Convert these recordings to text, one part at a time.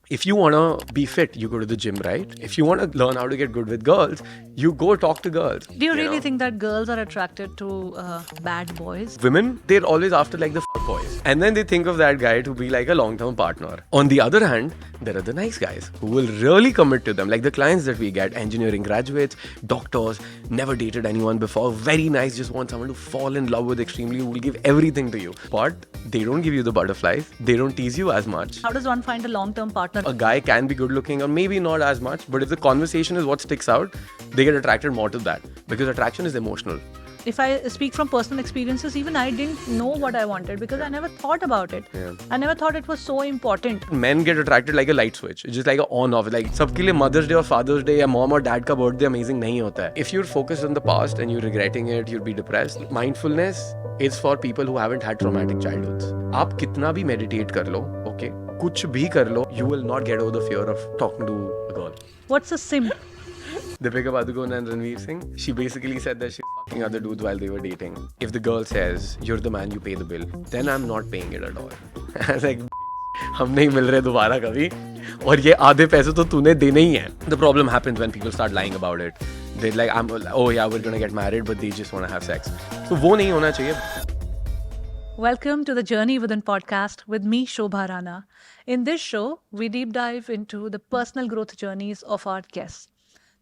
if you want to be fit, you go to the gym, right? If you want to learn how to get good with girls, you go talk to girls. Do you really think that girls are attracted to bad boys? Women, they're always after like the fuckboys. And then they think of that guy to be like a long-term partner. On the other hand, there are the nice guys who will really commit to them. Like the clients that we get, engineering graduates, doctors, never dated anyone before, very nice, just want someone to fall in love with extremely, who will give everything to you. But they don't give you the butterflies. They don't tease you as much. How does one find a long-term partner? A guy can be good looking or maybe not as much, but if the conversation is what sticks out, they get attracted more to that because attraction is emotional. If I speak from personal experiences, even I didn't know what I wanted because I never thought about it. Yeah. I never thought it was so important. Men get attracted like a light switch. It's just like a on off. Like सबके लिए Mother's Day or Father's Day या mom और dad का birthday amazing नहीं होता है. If you're focused on the past and you're regretting it, you'll be depressed. Mindfulness is for people who haven't had traumatic childhoods. आप कितना भी meditate कर लो, okay, कुछ भी कर लो, you will not get over the fear of talking to a girl. What's a simp? Deepika Padukone and Ranveer Singh, she basically said that she was fucking other dudes while they were dating. If the girl says, you're the man, you pay the bill, then I'm not paying it at all. I was like, हम नहीं मिल रहे दोबारा कभी और ये आधे पैसे तो तूने देने ही हैं. The problem happens when people start lying about it. They're like, oh yeah, we're gonna get married, but they just want to have sex. So वो नहीं होना चाहिए. Welcome to the Journey Within podcast with me, Shobha Rana. In this show, we deep dive into the personal growth journeys of our guests.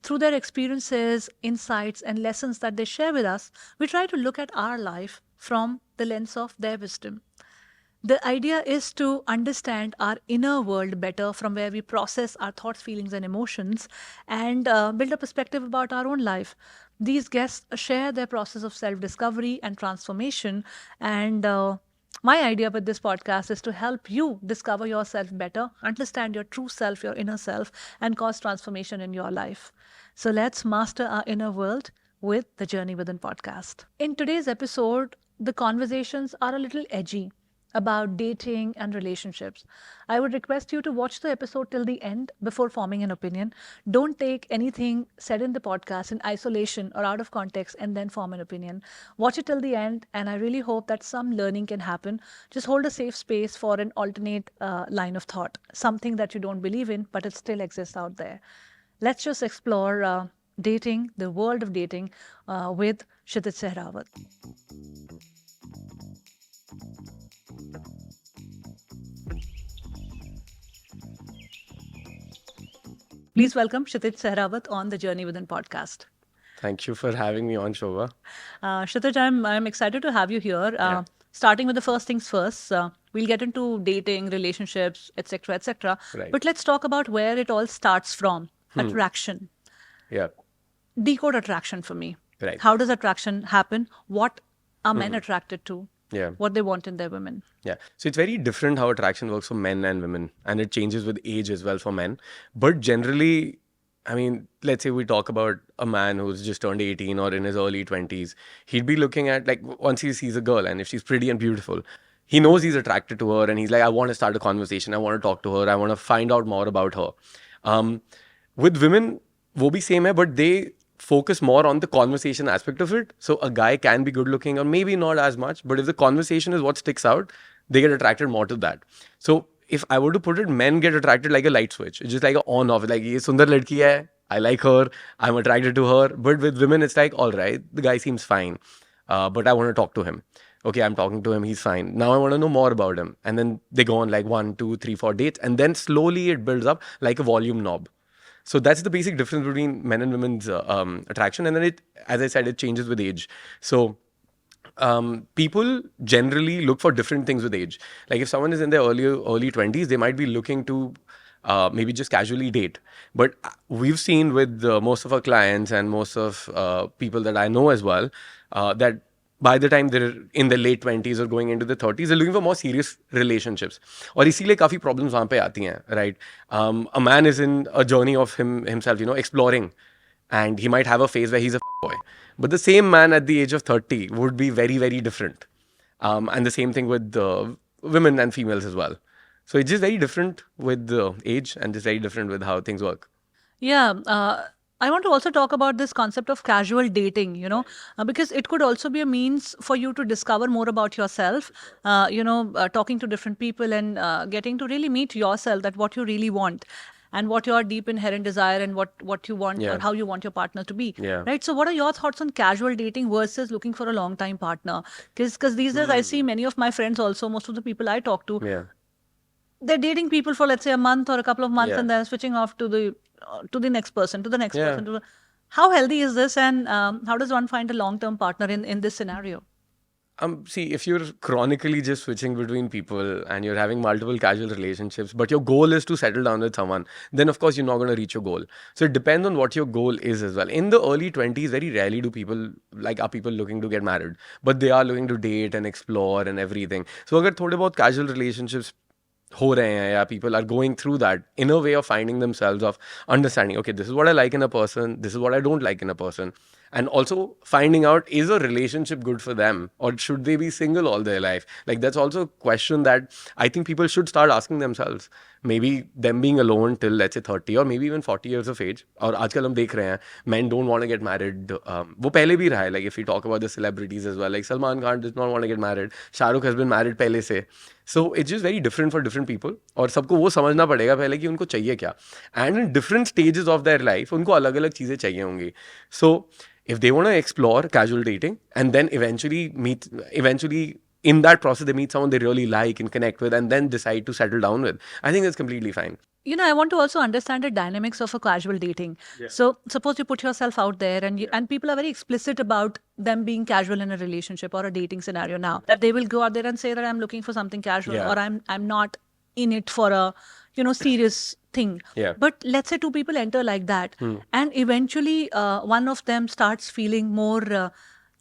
Through their experiences, insights, and lessons that they share with us, we try to look at our life from the lens of their wisdom. The idea is to understand our inner world better, from where we process our thoughts, feelings, and emotions, and build a perspective about our own life. These guests share their process of self discovery and transformation. And my idea with this podcast is to help you discover yourself better, understand your true self, your inner self, and cause transformation in your life. So let's master our inner world with the Journey Within podcast. In today's episode, the conversations are a little edgy about dating and relationships. I would request you to watch the episode till the end before forming an opinion. Don't take anything said in the podcast in isolation or out of context and then form an opinion. Watch it till the end, and I really hope that some learning can happen. Just hold a safe space for an alternate line of thought, something that you don't believe in, but it still exists out there. Let's just explore dating, the world of dating, with Kshitij Sehrawat. Please welcome Kshitij Sehrawat on the Journey Within podcast. Thank you for having me on, Shobha. Kshitij, I'm excited to have you here. Starting with the first things first, we'll get into dating, relationships, etc., etc. Right. But let's talk about where it all starts from. Attraction. Yeah. Decode attraction for me. Right. How does attraction happen? What are men attracted to? Yeah. What they want in their women? Yeah. So it's very different how attraction works for men and women. And it changes with age as well for men. But generally, I mean, let's say we talk about a man who's just turned 18 or in his early 20s. He'd be looking at, like, once he sees a girl and if she's pretty and beautiful, he knows he's attracted to her and he's like, I want to start a conversation. I want to talk to her. I want to find out more about her. With women, wo bhi same hai, but they focus more on the conversation aspect of it. So a guy can be good looking or maybe not as much, but if the conversation is what sticks out, they get attracted more to that. So if I were to put it, men get attracted like a light switch. It's just like a on off. Like, ye sundar ladki hai, I like her, I'm attracted to her. But with women, it's like, all right, the guy seems fine, but I want to talk to him. Okay, I'm talking to him, he's fine. Now I want to know more about him. And then they go on like 1, 2, 3, 4 dates. And then slowly it builds up like a volume knob. So that's the basic difference between men and women's attraction. And then it, as I said, it changes with age. So people generally look for different things with age. Like if someone is in their early 20s, they might be looking to maybe just casually date. But we've seen with most of our clients and most of people that I know as well, that by the time they're in their late 20s or going into the 30s, they're looking for more serious relationships. और इसीलिए काफ़ी problems वहाँ पे आती हैं, right? A man is in a journey of himself, exploring. And he might have a phase where he's a boy. But the same man at the age of 30 would be very, very different. And the same thing with women and females as well. So it's just very different with the age and just very different with how things work. Yeah. I want to also talk about this concept of casual dating, because it could also be a means for you to discover more about yourself, talking to different people and getting to really meet yourself, that what you really want and what your deep inherent desire and what you want or Yeah. how you want your partner to be. Yeah. Right. So what are your thoughts on casual dating versus looking for a long time partner? Because these days I see many of my friends also, most of the people I talk to, Yeah. they're dating people for, let's say, a month or a couple of months, Yeah. and then switching off to the next person, to the next Yeah. person. How healthy is this, and how does one find a long-term partner in this scenario? See, if you're chronically just switching between people and you're having multiple casual relationships, but your goal is to settle down with someone, then of course you're not going to reach your goal. So it depends on what your goal is as well. In the early 20s, very rarely do people, like, are people looking to get married, but they are looking to date and explore and everything. So अगर थोड़े बहुत casual relationships हो रहे हैं या people are going through that inner way of finding themselves, of understanding, okay, this is what I like in a person, this is what I don't like in a person, and also finding out, is a relationship good for them or should they be single all their life? Like, that's also a question that I think people should start asking themselves. Maybe them being alone till, let's say, 30 or maybe even 40 years of age. और आजकल हम देख रहे हैं men don't want to get married. वो पहले भी रहा है. Like, if we talk about the celebrities as well, like Salman Khan does not want to get married. Shah Rukh has been married पहले से. So it's just very different for different people. और सबको वो समझना पड़ेगा पहले कि उनको चाहिए क्या. And in different stages of their life, उनको अलग अलग चीज़ें चाहिए होंगी. So if they want to explore casual dating and then eventually in that process they meet someone they really like and connect with and then decide to settle down with, I think that's completely fine. I want to also understand the dynamics of a casual dating. So suppose you put yourself out there, and people are very explicit about them being casual in a relationship or a dating scenario now. That they will go out there and say that I'm looking for something casual, Yeah. or I'm not in it for a serious thing. Yeah. But let's say two people enter like that, and eventually one of them starts feeling more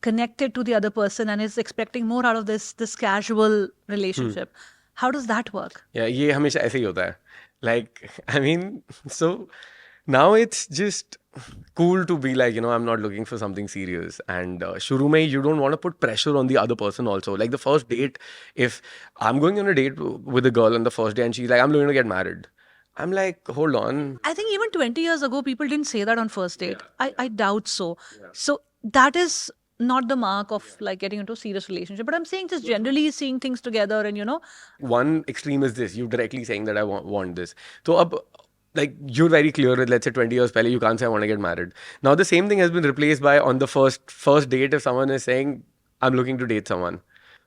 connected to the other person and is expecting more out of this casual relationship. How does that work? Yeah, ये हमेशा ऐसे ही होता है. Like, I mean, so now it's just cool to be like, I'm not looking for something serious. And shuru mein, you don't want to put pressure on the other person also. Like the first date, if I'm going on a date with a girl on the first day and she's like, I'm going to get married. I'm like, hold on. I think even 20 years ago, people didn't say that on first date. I doubt so. So that is not the mark of like getting into a serious relationship. But I'm saying just generally seeing things together and, One extreme is this, you directly saying that I want this. So like, you're very clear with, let's say, 20 years pehle, you can't say I want to get married. Now the same thing has been replaced by, on the first date, if someone is saying I'm looking to date someone,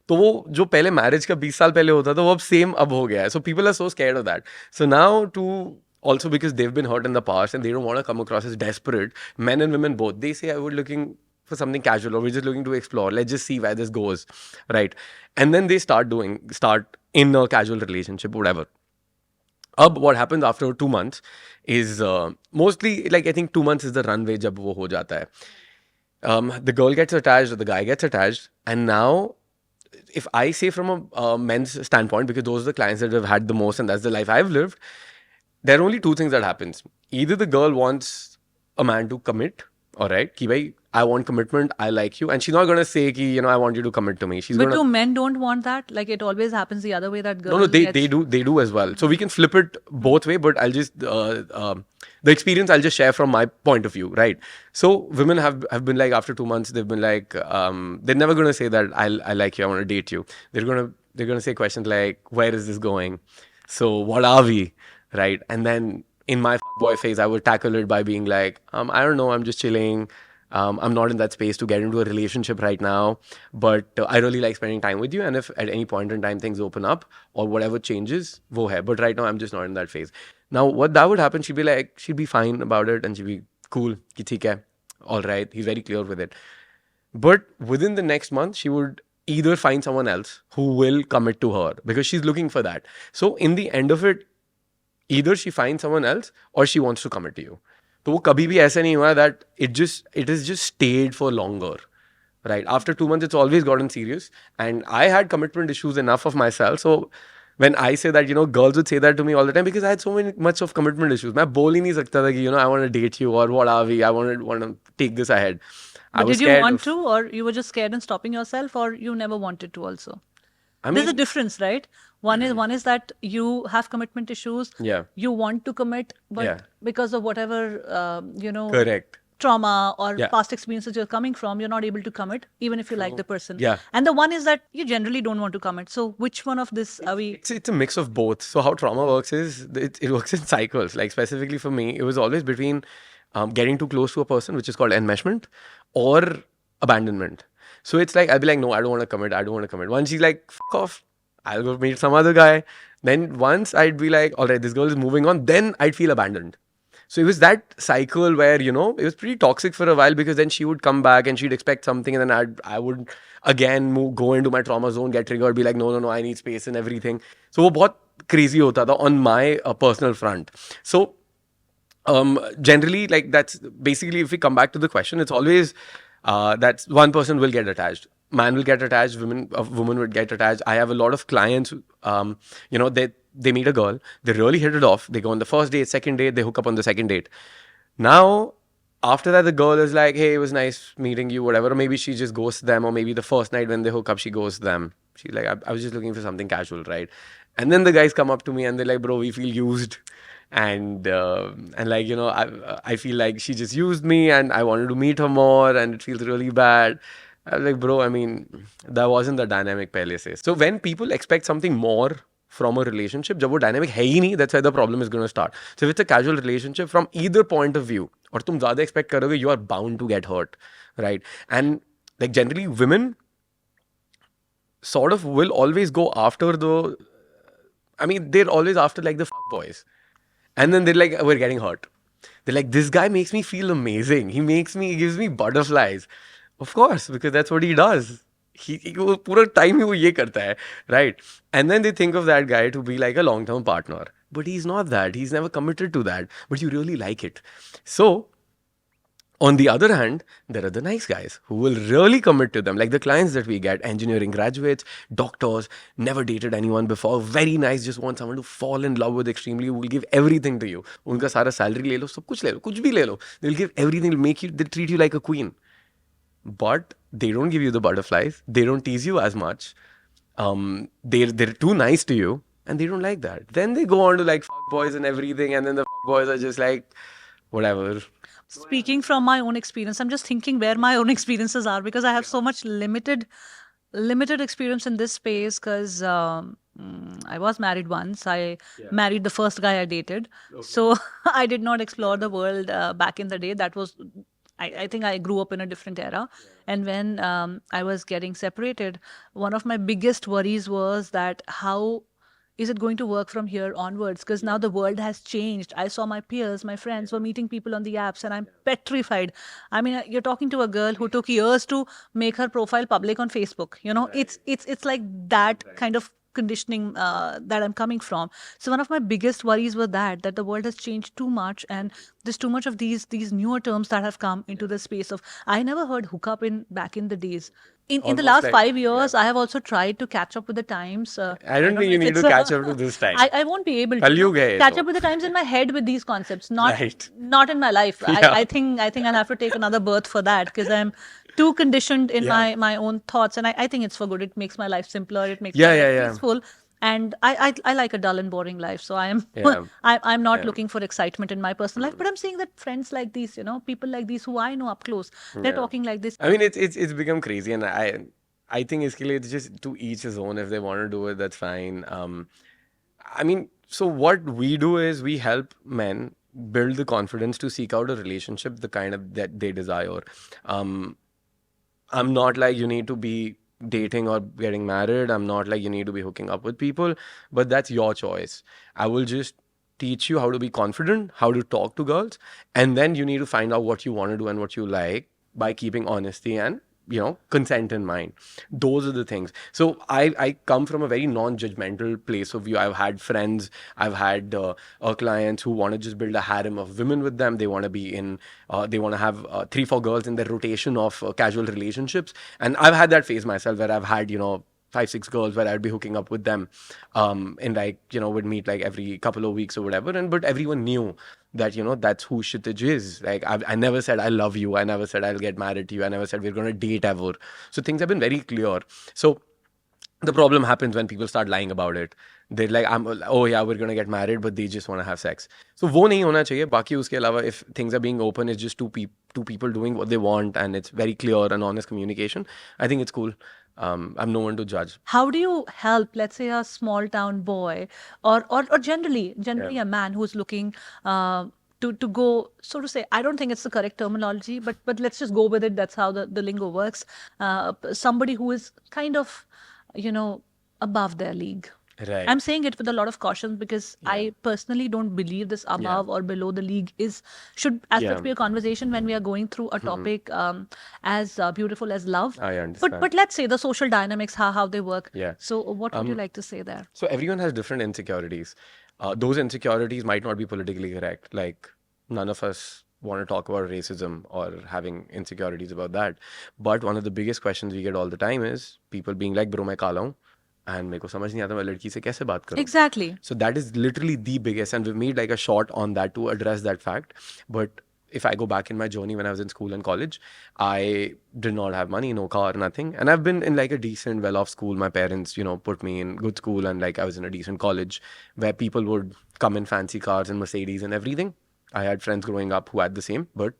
तो वो जो पहले marriage का 20 साल पहले होता था वो अब सेम अब हो गया है. So people are so scared of that. So now, to also because they've been hurt in the past and they don't want to come across as desperate, men and women both, they say, I would looking for something casual, or we're just looking to explore, let's just see where this goes, right? And then they start in a casual relationship, whatever. What happens after 2 months is mostly, like, I think 2 months is the runway jab wo ho jata hai. The girl gets attached or the guy gets attached, and now, if I say from a men's standpoint, because those are the clients that have had the most and that's the life I've lived, there are only two things that happens. Either the girl wants a man to commit, all right, ki bhai, I want commitment, I like you, and she's not going to say ki, I want you to commit to me. She's but going do to... men don't want that? Like, it always happens the other way, that girl No, they do as well. So we can flip it both way, but I'll just the experience I'll just share from my point of view, right? So women have been like, after 2 months, they've been like, they're never gonna say that I like you, I want to date you. They're gonna say questions like, where is this going? So what are we, right? And then in my boy phase, I would tackle it by being like, I don't know, I'm just chilling. I'm not in that space to get into a relationship right now, but I really like spending time with you. And if at any point in time things open up or whatever changes, wo hai. But right now I'm just not in that phase. Now, what that would happen, she'd be like, she'd be fine about it and she'd be cool, ki theek hai, all right. He's very clear with it. But within the next month, she would either find someone else who will commit to her because she's looking for that. So in the end of it, either she finds someone else or she wants to commit to you. तो वो कभी भी ऐसा नहीं हुआ that it has just stayed for longer, right? After 2 months, it's always gotten serious, and I had commitment issues enough of myself. So when I say that, girls would say that to me all the time because I had so much of commitment issues. मैं बोल ही नहीं सकता था कि I want to date you or what are we? I want to take this ahead. But did you want to, or you were just scared and stopping yourself, or you never wanted to also? I There's a mean, difference, right? One is that you have commitment issues. yeah, You want to commit, yeah, but because of whatever correct. trauma or Yeah, past experiences you're coming from, you're not able to commit, even if you like the person. yeah. And the one is that you generally don't want to commit. So which one of this are we? It's a mix of both. So how trauma works is it works in cycles. Like specifically for me, it was always between getting too close to a person, which is called enmeshment, or abandonment. So it's like I'll be like, no, I don't want to commit. I don't want to commit. Once she's like, fuck off, I'll go meet some other guy. Then once I'd be like, all right, this girl is moving on. Then I'd feel abandoned. So it was that cycle where, it was pretty toxic for a while because then she would come back and she'd expect something and then I would again go into my trauma zone, get triggered, be like, no, no, no, I need space and everything. So वो बहुत crazy होता था on my personal front. So generally, like that's basically, if we come back to the question, it's always that one person will get attached. Man will get attached, a woman would get attached. I have a lot of clients, they meet a girl, they really hit it off. They go on the first date, second date, they hook up on the second date. Now, after that, the girl is like, hey, it was nice meeting you, whatever. Or maybe she just ghosts them, or maybe the first night when they hook up, she ghosts them. She's like, I was just looking for something casual, right? And then the guys come up to me and they're like, bro, we feel used. And like, I feel like she just used me and I wanted to meet her more and it feels really bad. I was like, bro, I mean, that wasn't the dynamic pehle se. So when people expect something more from a relationship, जब वो dynamic है ही नहीं, that's why the problem is going to start. So if it's a casual relationship from either point of view, और तुम ज़्यादा expect करोगे, you are bound to get hurt, right? And like generally women sort of will always go after they're always after like the boys. And then they're like, we're getting hurt. They're like, this guy makes me feel amazing. He gives me butterflies. Of course, because that's what he does. वो पूरा time ही वो ये करता है, right? And then they think of that guy to be like a long-term partner. But he's not that. He's never committed to that. But you really like it. So, on the other hand, there are the nice guys who will really commit to them, like the clients that we get, engineering graduates, doctors, never dated anyone before, very nice, just want someone to fall in love with extremely, who will give everything to you. उनका सारा salary ले लो, सब कुछ ले लो, कुछ भी ले लो. They'll give everything, they'll treat you like a queen. But they don't give you the butterflies, they don't tease you as much. They're too nice to you, and they don't like that. Then they go on to like fuck boys and everything, and then the fuck boys are just like, whatever. Speaking from my own experience, I'm just thinking where my own experiences are, because I have so much limited experience in this space, because I was married once. I married the first guy I dated. So I did not explore the world back in the day. That was, I think I grew up in a different era. And when I was getting separated, one of my biggest worries was that how is it going to work from here onwards? Because now the world has changed. I saw my peers, my friends were meeting people on the apps, and I'm petrified. I mean, you're talking to a girl who took years to make her profile public on Facebook. It's like that kind of conditioning that I'm coming from. So one of my biggest worries were that the world has changed too much, and there's too much of these newer terms that have come into the space of. I never heard hookup in back in the days. In the Almost last like- 5 years, I have also tried to catch up with the times. I don't think know you if need to it's catch up to this time. I won't be able to Kalyug hai ye catch to. up with the times in my head with these concepts, not Right. not in my life. Yeah. I think I'll have to take another birth for that, because I'm too conditioned in Yeah. my own thoughts, and I think it's for good. It makes my life simpler. It makes Yeah, my yeah, life yeah. peaceful. And I like a dull and boring life, so I am Yeah. I'm not Yeah. looking for excitement in my personal life. But I'm seeing that friends like these, people like these who I know up close, they're Yeah. talking like this. I mean, it's become crazy, and I think it's just to each his own. If they want to do it, that's fine. I mean, so what we do is we help men build the confidence to seek out a relationship, the kind of that they desire. I'm not like you need to be dating or getting married. I'm not like you need to be hooking up with people, but that's your choice. I will just teach you how to be confident, how to talk to girls, and then you need to find out what you want to do and what you like by keeping honesty and consent in mind. Those are the things. So I come from a very non-judgmental place of view. I've had friends, I've had clients who want to just build a harem of women with them. They want to be in they want to have 3-4 girls in their rotation of casual relationships. And I've had that phase myself, where I've had 5-6 girls where I'd be hooking up with them, and like would meet like every couple of weeks or whatever. And but everyone knew that that's who Kshitij is. Like I never said I love you. I never said I'll get married to you. I never said we're gonna date ever. So things have been very clear. So the problem happens when people start lying about it. They're like, oh yeah, we're gonna get married, but they just want to have sex. So वो नहीं होना चाहिए. बाकी उसके अलावा, if things are being open, it's just two people doing what they want, and it's very clear and honest communication. I think it's cool. I'm no one to judge. How do you help, let's say, a small town boy, or generally a man who's looking to go, so to say, I don't think it's the correct terminology, but let's just go with it. That's how the lingo works. Somebody who is kind of, above their league. Right. I'm saying it with a lot of caution because I personally don't believe this above or below the league should such be a conversation when we are going through a topic as beautiful as love. I understand. But let's say the social dynamics, how they work. Yeah. So what would you like to say there? So everyone has different insecurities. Those insecurities might not be politically correct. Like, none of us want to talk about racism or having insecurities about that. But one of the biggest questions we get all the time is people being like, bro, मैं काला हूँ and मेरे को समझ नहीं आता मैं लड़की से कैसे बात करूँ. Exactly. So that is literally the biggest, and we've made like a short on that to address that fact. But if I go back in my journey when I was in school and college, I did not have money, no car, nothing. And I've been in like a decent, well-off school. My parents, put me in good school, and like I was in a decent college where people would come in fancy cars and Mercedes and everything. I had friends growing up who had the same, but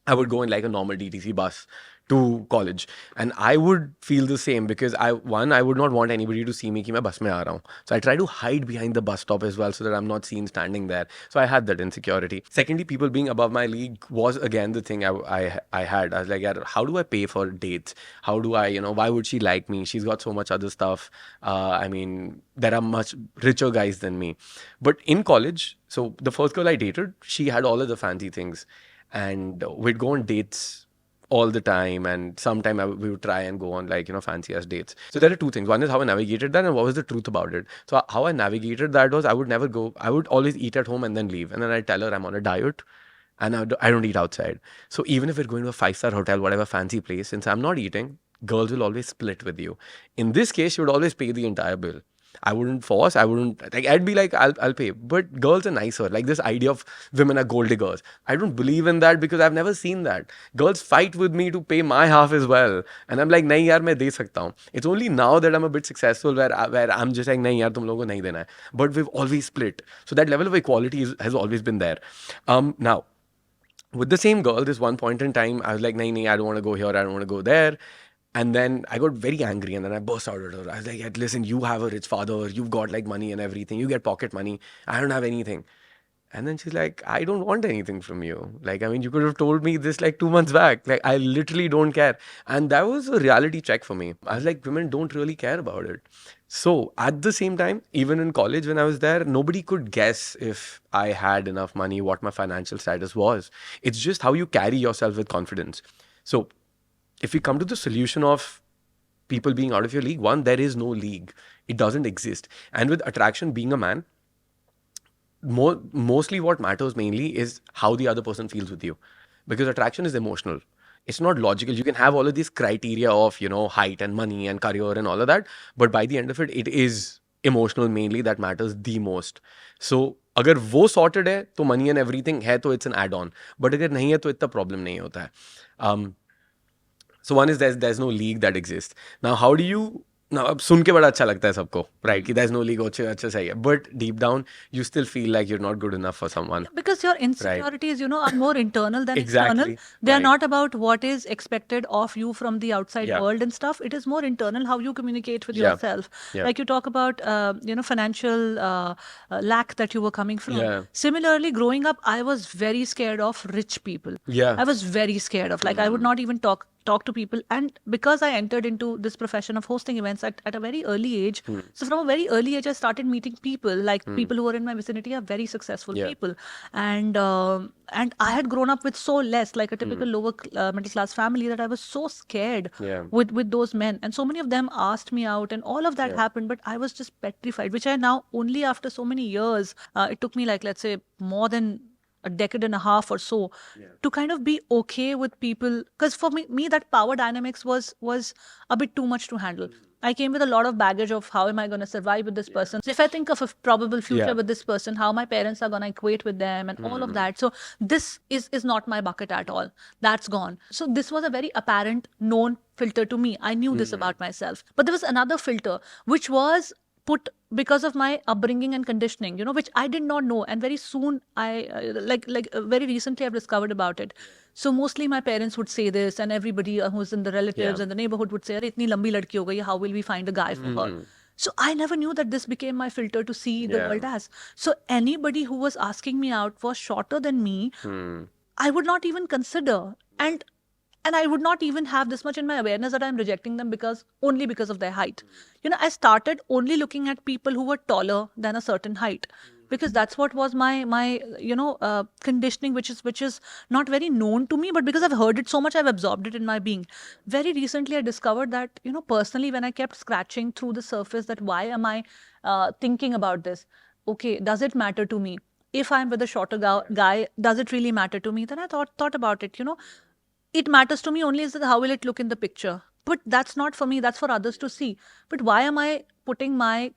I would go in like a normal DTC bus to college, and I would feel the same because I would not want anybody to see me कि मैं bus में आ रहा हूँ. So I try to hide behind the bus stop as well so that I'm not seen standing there. So I had that insecurity. Secondly, people being above my league was again the thing I had. I was like, yeah, how do I pay for dates? How do I, why would she like me? She's got so much other stuff. I mean, there are much richer guys than me. But in college, so the first girl I dated, she had all of the fancy things. And we'd go on dates all the time, and sometime we would try and go on like fancy ass dates. So there are two things. One is how I navigated that, and what was the truth about it. So how I navigated that was I would always eat at home and then leave, and then I'd tell her I'm on a diet and I don't eat outside. So even if we're going to a 5-star hotel, whatever fancy place, since I'm not eating, girls will always split with you. In this case, she would always pay the entire bill. I wouldn't force. I wouldn't like. I'd be like, I'll pay. But girls are nicer. Like this idea of women are gold diggers. I don't believe in that because I've never seen that. Girls fight with me to pay my half as well, and I'm like, नहीं यार मैं दे सकता हूँ. It's only now that I'm a bit successful where I'm just like, नहीं यार तुम लोगों को नहीं देना है. But we've always split. So that level of equality has always been there. Now, with the same girl, this one point in time, I was like, nahi, I don't want to go here. I don't want to go there. And then I got very angry, and then I burst out at her. I was like, listen, you have a rich father. You've got like money and everything. You get pocket money. I don't have anything. And then she's like, I don't want anything from you. Like, I mean, you could have told me this like 2 months back. Like, I literally don't care. And that was a reality check for me. I was like, women don't really care about it. So at the same time, even in college when I was there, nobody could guess if I had enough money, what my financial status was. It's just how you carry yourself with confidence. So if we come to the solution of people being out of your league, one, there is no league. It doesn't exist. And with attraction, being a man, mostly what matters mainly is how the other person feels with you. Because attraction is emotional. It's not logical. You can have all of these criteria of, height and money and career and all of that. But by the end of it, it is emotional mainly that matters the most. So अगर वो sorted है तो money and everything है तो it's an add-on. But अगर नहीं है तो इतना problem नहीं होता है. So one is there's no league that exists. Now how do you Now, अब सुन के बड़ा अच्छा लगता है सबको, right? कि there's no league, अच्छा सही है. But deep down, you still feel like you're not good enough for someone. Because your insecurities, are more internal than Exactly. external. They are not about what is expected of you from the outside world and stuff. It is more internal, how you communicate with yourself. Like you talk about, financial lack that you were coming from. Similarly, growing up, I was very scared of rich people. I was very scared of, like, I would not even talk to people. And because I entered into this profession of hosting events at a very early age, so from a very early age I started meeting people, like people who are in my vicinity are very successful people, and I had grown up with so less, like a typical lower middle class family, that I was so scared with those men, and so many of them asked me out, and all of that happened, but I was just petrified, which I now, only after so many years, it took me like, let's say, more than a decade and a half or so to kind of be okay with people, because for me that power dynamics was a bit too much to handle. I came with a lot of baggage of how am I going to survive with this person. So if I think of a probable future with this person, how my parents are going to equate with them and all of that. So this is not my bucket at all. That's gone. So this was a very apparent known filter to me. I knew this about myself. But there was another filter which was put because of my upbringing and conditioning, which I did not know. And very soon very recently I've discovered about it. So mostly my parents would say this, and everybody who's in the relatives and the neighborhood would say, "Arey, itni lambi ladki ho gayi, how will we find a guy for her?" So I never knew that this became my filter to see the world as. So anybody who was asking me out was shorter than me, I would not even consider. And I would not even have this much in my awareness that I'm rejecting them only because of their height. I started only looking at people who were taller than a certain height, because that's what was my conditioning, which is not very known to me, but because I've heard it so much, I've absorbed it in my being. Very recently, I discovered that personally, when I kept scratching through the surface, that why am I thinking about this? Okay, does it matter to me? If I'm with a shorter guy, does it really matter to me? Then I thought about it. It matters to me only is that how will it look in the picture. But that's not for me, that's for others to see. But why am I putting my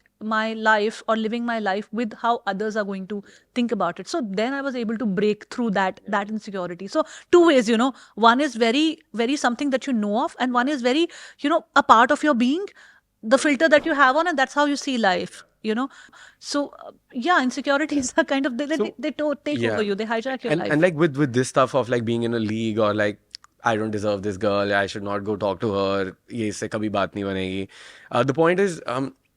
life or living my life with how others are going to think about it? So then I was able to break through that insecurity. So two ways, one is very very something that you know of, and one is very a part of your being, the filter that you have on, and that's how you see life. So insecurities are kind of they take over you, they hijack your life. And like with this stuff of like being in a league, or like I don't deserve this girl, I should not go talk to her, ye isse kabhi baat nahi banegi. The point is,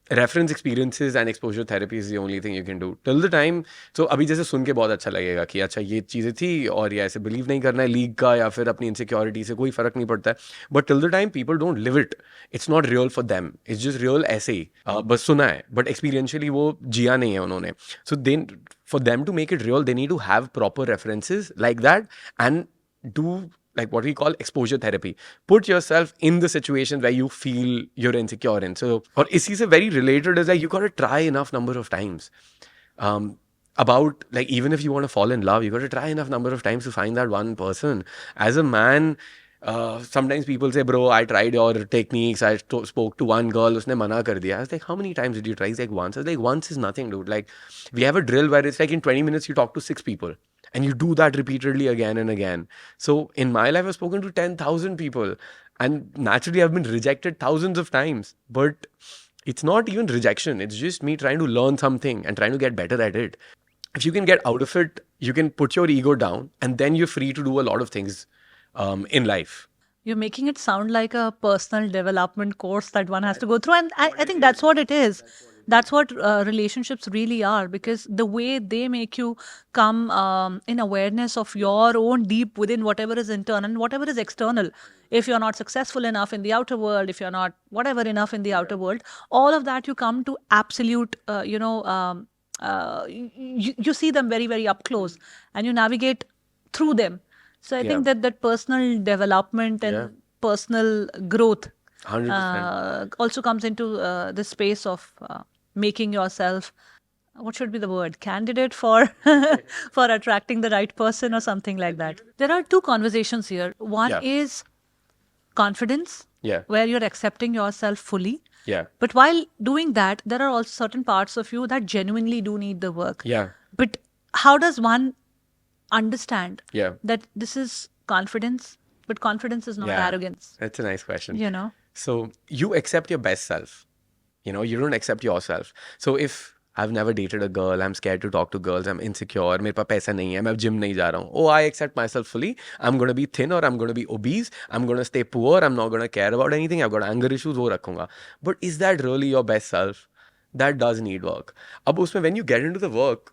reference experiences and exposure therapy is the only thing you can do till the time. So अभी जैसे सुन के बहुत अच्छा लगेगा कि अच्छा ये चीज़ें थी और ये ऐसे believe नहीं करना है लीग का या फिर अपनी insecurity से कोई फर्क नहीं पड़ता है. But till the time people don't live it, it's not real for them. It's just real ऐसे ही बस सुना है, but experientially वो जिया नहीं है उन्होंने. So then for them to make it real, they need to have proper references like that and do like what we call exposure therapy. Put yourself in the situation where you feel you're insecure in. So, or isi se very related is like you got to try enough number of times. About like even if you want to fall in love, you got to try enough number of times to find that one person. As a man, sometimes people say, bro, I tried your techniques. I spoke to one girl, usne mana kar diya. I was like, how many times did you try? He's like, once. I was like, once is nothing, dude. Like, we have a drill where it's like in 20 minutes you talk to 6 people. And you do that repeatedly again and again. So in my life, I've spoken to 10,000 people. And naturally, I've been rejected thousands of times. But it's not even rejection. It's just me trying to learn something and trying to get better at it. If you can get out of it, you can put your ego down. And then you're free to do a lot of things in life. You're making it sound like a personal development course that one has to go through. And I think that's what it is. That's what relationships really are, because the way they make you come in awareness of your own deep within whatever is internal and whatever is external. If you're not successful enough in the outer world, if you're not whatever enough in the outer world, all of that you come to absolute, you see them very, very up close and you navigate through them. So I think that personal development and personal growth 100%. also comes into the space of making yourself, what should be the word, candidate for for attracting the right person or something like that. There are two conversations here. One is confidence, where you're accepting yourself fully. But while doing that, there are also certain parts of you that genuinely do need the work. But how does one understand that this is confidence, but confidence is not arrogance? That's a nice question. You know? So you accept your best self. You don't accept yourself. So if I've never dated a girl, I'm scared to talk to girls, I'm insecure, मेरे पास पैसा नहीं है, मैं gym नहीं जा रहा हूँ. Oh, I accept myself fully. I'm going to be thin or I'm going to be obese. I'm going to stay poor. I'm not going to care about anything. I've got anger issues, वो रखूँगा. But is that really your best self? That does need work. अब उसमें when you get into the work,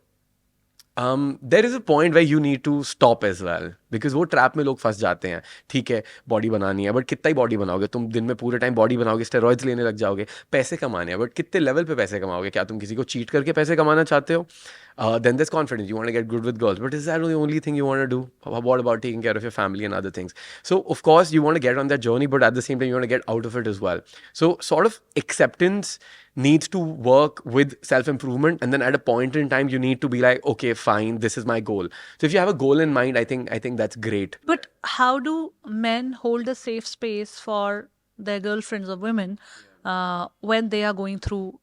there is a point where you need to stop as well, because वो trap में लोग फंस जाते हैं. ठीक है, बॉडी बनानी है, बट कितना ही बॉडी बनाओगे तुम? दिन में पूरे टाइम बॉडी बनाओगे, स्टेरॉइड्स लेने लग जाओगे. पैसे कमाने हैं, बट कितने लेवल पे पैसे कमाओगे? क्या तुम किसी को चीट करके पैसे कमाना चाहते हो? Then there's confidence. You want to get good with girls, but is that the only thing you want to do? What about taking care of your family and other things? So of course you want to get on that journey, but at the same time you want to get out of it as well. So sort of acceptance needs to work with self-improvement, and then at a point in time you need to be like, okay, fine, this is my goal. So if you have a goal in mind, I think that's great. But how do men hold a safe space for their girlfriends or women when they are going through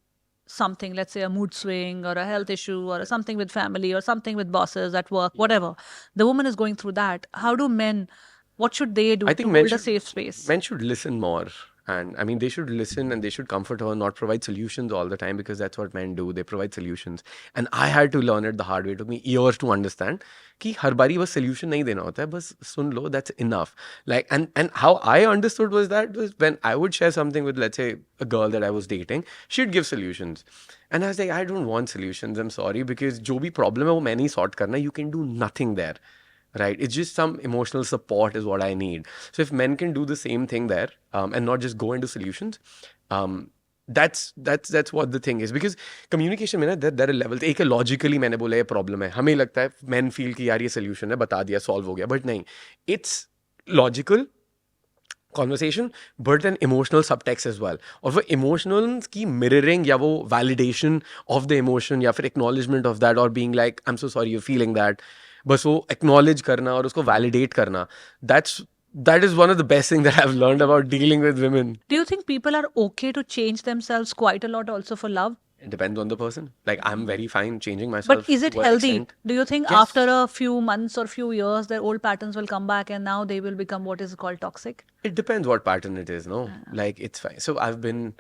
something, let's say a mood swing or a health issue or something with family or something with bosses at work, whatever. The woman is going through that. How do men, what should they I do to think hold a safe space? men should listen more. And I mean, they should listen and they should comfort her, not provide solutions all the time, because that's what men do. They provide solutions. And I had to learn it the hard way. It took me years to understand कि हर बारी बस solution नहीं देना होता है, बस सुन लो, that's enough. Like, and how I understood was that was when I would share something with, let's say, a girl that I was dating, she'd give solutions. And I was like, I don't want solutions. I'm sorry, because जो भी problem है वो मैंने ही sort करना. You can do nothing there. Right? It's just some emotional support is what I need. So if men can do the same thing there, and not just go into solutions, that's what the thing is. Because communication में ना there are levels. एक logically मैंने बोला ये problem है. हमें लगता है men feel कि यार ये solution है, बता दिया, solve हो गया. But नहीं, it's logical conversation, but an emotional subtext as well. और वो emotions की mirroring या वो validation of the emotion या फिर acknowledgement of that, or being like, I'm so sorry you're feeling that. बस वो acknowledge करना और उसको validate करना. That is one of the best things that I've learned about dealing with women. Do you think people are okay to change themselves quite a lot also for love? It depends on the person. Like, I'm very fine changing myself. But is it to an healthy? extent. Do you think Yes. after a few months or few years, their old patterns will come back and now they will become what is called toxic? It depends what pattern it is, no? Like, it's fine. So I've been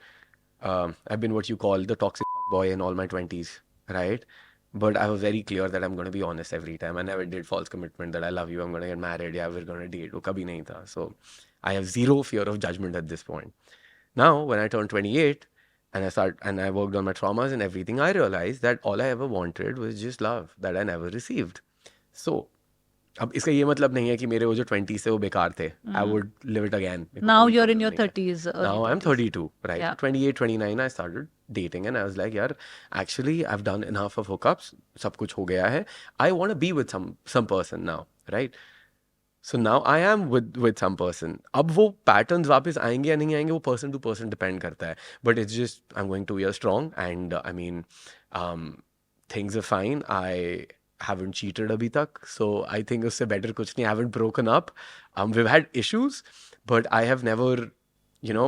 what you call the toxic boy in all my 20s, right? But I was very clear that I'm going to be honest every time. I never did false commitment that I love you, I'm going to get married, yeah, we're going to date. वो कभी नहीं था. So I have zero fear of judgment at this point. Now, when I turned 28 and I worked on my traumas and everything, I realized that all I ever wanted was just love that I never received. So अब इसका ये मतलब नहीं है कि मेरे वो जो 20s थे वो बेकार थे. I would live it again. Now you're in your 30s. Now I'm 32, right? Yeah. 28, 29, I started dating and I was like, यार, actually I've done enough of hookups. सब कुछ हो गया है. I want to be with some person now, right? So now I am with some person. अब वो patterns वापस आएंगे या नहीं आएंगे वो person to person depend करता है. But it's just I'm going 2 years strong and I mean things are fine. I haven't cheated abhi tak, so I think usse better kuch nahi. I haven't broken up. We've had issues, but I have never, you know,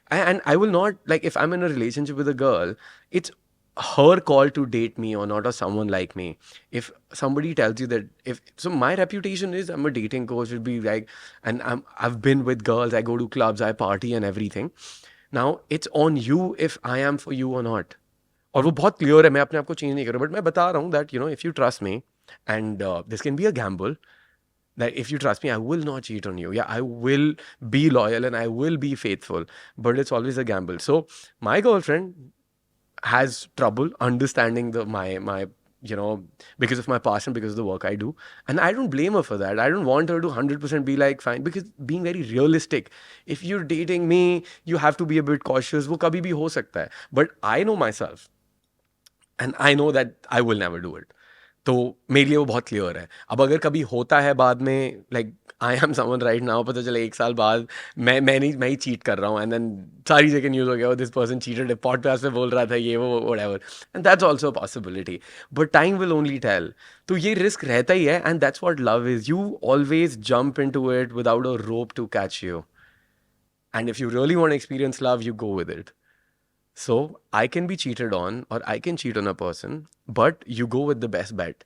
and I will not, like, if I'm in a relationship with a girl, it's her call to date me or not, or someone like me. If somebody tells you that, so my reputation is I'm a dating coach, would be like, and I've been with girls, I go to clubs, I party and everything. Now it's on you if I am for you or not. और वो बहुत clear है, मैं अपने आप को change नहीं कर रहा, बट मैं बता रहा हूँ that you know if you trust me and this can be a gamble that if you trust me, I will not cheat on you. Yeah, I will be loyal and I will be faithful, but it's always a gamble. So my girlfriend has trouble understanding my you know, because of my past and because of the work I do, and I don't blame her for that. I don't want her to 100% be like fine, because being very realistic, if you're dating me, you have to be a bit cautious. वो कभी भी हो सकता है, but I know myself and I know that I will never do it. तो मेरे लिए वो बहुत क्लियर है. अब अगर कभी होता है बाद में, like I am someone right now, पता चले 1 साल बाद मैं ही चीट कर रहा हूँ एंड देन सारी जगह न्यूज़ हो गया दिस पर्सन चीटेड, पॉडकास्ट में बोल रहा था ये वो whatever, and that's also a possibility, but time will only tell. तो ये रिस्क रहता ही है, and that's what love is. You always jump into it without a rope to catch you, and if you really want to experience love, you go with it. So I can be cheated on or I can cheat on a person, but you go with the best bet.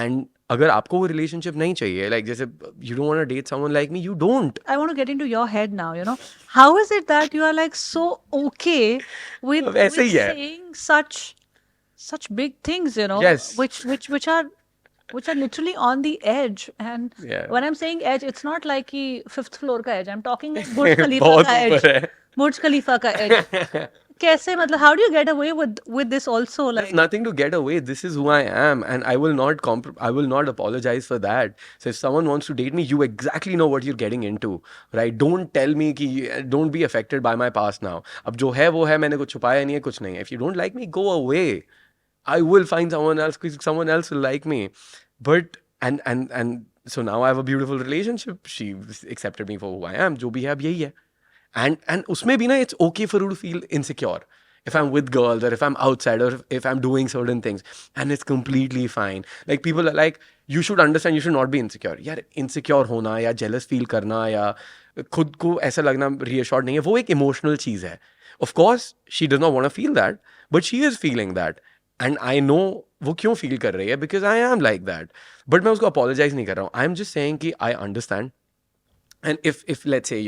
And अगर आपको वो relationship नहीं चाहिए, like जैसे you don't want to date someone like me, you don't. I want to get into your head now, you know. How is it that you are like so okay with वैसे ही है. saying such big things, you know, Yes. which are literally on the edge. And Yeah. when I'm saying edge, it's not like कि 5th floor का edge. I'm talking like Burj Khalifa बहुत का edge. ऊपर है. Burj Khalifa का edge. कैसे, मतलब how do you get away with this also? There's Like, nothing to get away. This is who I am, and I will not apologize for that. So if someone wants to date me, you exactly know what you're getting into, right? Don't tell me कि don't be affected by my past now. अब जो है वो है, मैंने कुछ छुपाया नहीं है, कुछ नहीं है. If you don't like me, go away. I will find someone else because someone else will like me. But and so now I have a beautiful relationship. She accepted me for who I am. जो भी है अब यही है. And उसमें भी ना, it's okay for you to feel insecure if I'm with girls or if I'm outside or if I'm doing certain things, and it's completely fine. Like people are like, you should understand, you should not be insecure. यार insecure होना या jealous feel करना या खुद को ऐसा लगना reassured नहीं है, वो एक emotional चीज़ है. Of course, she does not want to feel that, but she is feeling that. And I know वो क्यों feel कर रही है, because I am like that. But मैं उसको apologize नहीं कर रहा हूँ. I'm just saying कि I understand. And if let's say,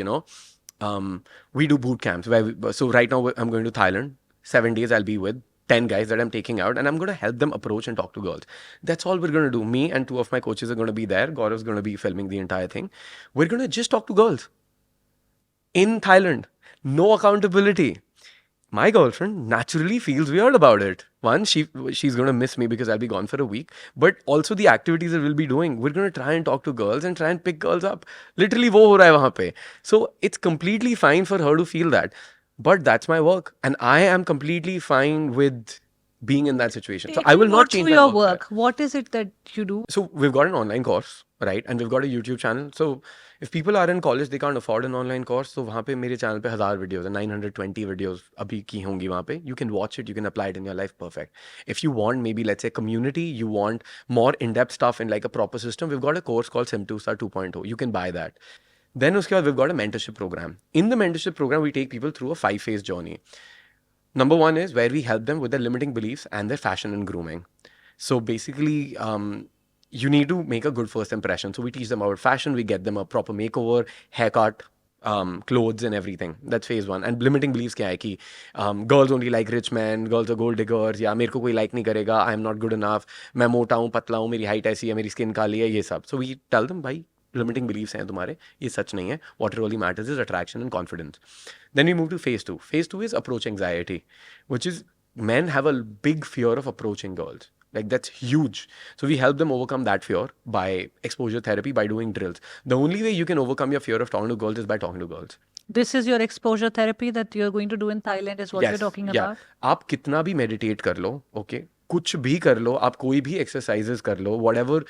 we do boot camps so right now I'm going to Thailand. 7 days I'll be with 10 guys that I'm taking out, and I'm going to help them approach and talk to girls. That's all we're going to do. Me and two of my coaches are going to be there. Gaurav's going to be filming the entire thing. We're going to just talk to girls in Thailand. No accountability. My girlfriend naturally feels weird about it. One, she's gonna miss me because I'll be gone for a week. But also the activities that we'll be doing, we're gonna try and talk to girls and try and pick girls up. Literally, wo ho raha hai wahan pe. So it's completely fine for her to feel that. But that's my work, and I am completely fine with being in that situation. So Take I me will more not change through my your work. work. What is it that you do? So we've got an online course, right? And we've got a YouTube channel. So if people are in college, they can't afford an online course. So वहाँ पे मेरे channel पे 1000 videos and 920 videos अभी की होंगी वहाँ पे. You can watch it. You can apply it in your life. Perfect. If you want maybe let's say community, you want more in-depth stuff in like a proper system, we've got a course called Simp 2.0. You can buy that. Then उसके बाद we've got a mentorship program. In the mentorship program, we take people through a 5-phase journey. Number one is where we help them with their limiting beliefs and their fashion and grooming. So basically, you need to make a good first impression. So we teach them about fashion, we get them a proper makeover, haircut, clothes and everything. That's phase one. And limiting beliefs क्या है कि girls only like rich men, girls are gold diggers, या मेरे को कोई like नहीं करेगा, I am not good enough, मैं मोटा हूँ, पतला हूँ, मेरी height ऐसी है, मेरी skin काली है, ये सब. So we tell them भाई limiting beliefs हैं तुम्हारे, ये सच नहीं है. What really matters is attraction and confidence. Then we move to phase two. Phase two is approach anxiety, which is men have a big fear of approaching girls. Like that's huge. So we help them overcome that fear by exposure therapy, by doing drills. The only way you can overcome your fear of talking to girls is by talking to girls. This is your exposure therapy that you're going to do in Thailand is what you're talking about? आप कितना भी meditate कर लो, okay? कुछ भी कर लो, आप कोई भी exercises कर लो, whatever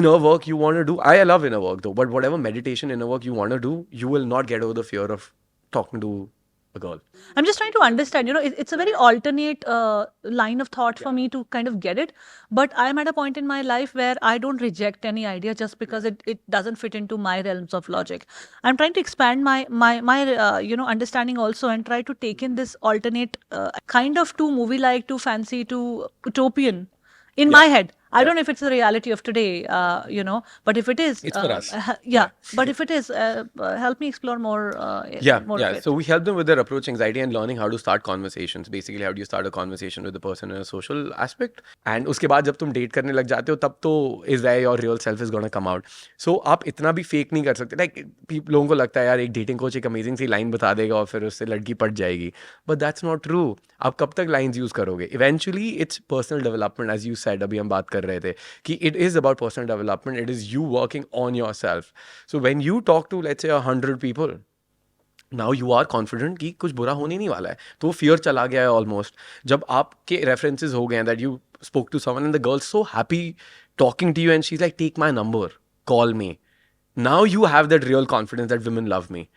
inner work you want to do. I love inner work though, but whatever meditation inner work you want to do, you will not get over the fear of talking to a girl. I'm just trying to understand, it's a very alternate line of thought for me to kind of get it. But I'm at a point in my life where I don't reject any idea just because it doesn't fit into my realms of logic. I'm trying to expand my understanding also and try to take in this alternate kind of too movie-like, too fancy, too utopian in my head. I don't know if it's the reality of today, but if it is, it's for us. But if it is, help me explore more. More of it. So we help them with their approach anxiety and learning how to start conversations. Basically, how do you start a conversation with the person in a social aspect? And उसके बाद जब तुम date करने लग जाते हो, तब तो is where your real self is gonna come out. So आप इतना भी fake नहीं कर सकते. Like लोगों को लगता है यार एक dating coach एक amazing सी line बता देगा और फिर उससे लड़की पट जाएगी. But that's not true. आप कब तक lines use करोगे? Eventually, it's personal development, as you said. अभी हम बात कर रहे थे कि it is about personal development. It is you working on yourself. So when you talk to let's say 100 people, now you are confident कि कुछ बुरा होने नहीं वाला है. तो वो fear चला गया है almost. जब आपके references हो गए हैं that you spoke to someone and the girl's so happy talking to you and she's like, take my number, call me. Now you have that real confidence that women love me.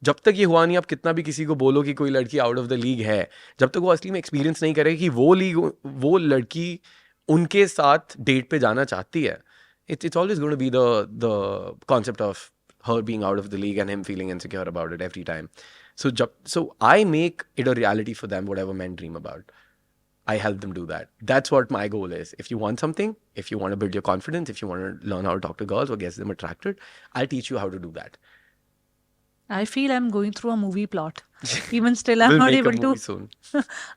जब तक ये हुआ नहीं, आप कितना भी किसी को बोलो कि कोई लड़की आउट ऑफ द लीग है, जब तक वो असली में एक्सपीरियंस नहीं करेगी कि वो लड़की उनके साथ डेट पे जाना चाहती है, it's always going to be the concept of her being out of the league and him feeling insecure about it every time. So I make it a reality for them, whatever men dream about. I help them do that. That's what my goal is. If you want something, if you want to build your confidence, if you want to learn how to talk to girls or get them attracted, I'll teach you how to do that. I feel I'm going through a movie plot. Even still, I'm We'll not make a able movie to. soon.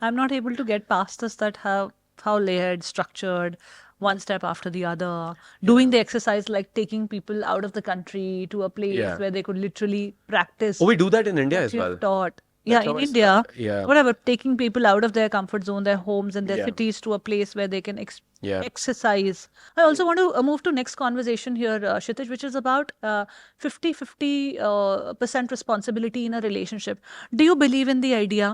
I'm not able to get past this. That how layered, structured, one step after the other. Doing the exercise like taking people out of the country to a place Yeah. where they could literally practice. Oh, we do that in India what as you've well. Taught. That's Yeah, how in I India, started. Yeah. whatever, taking people out of their comfort zone, their homes and their Yeah. cities to a place where they can Yeah. exercise. I also want to move to next conversation here, Kshitij, which is about 50-50% responsibility in a relationship. Do you believe in the idea?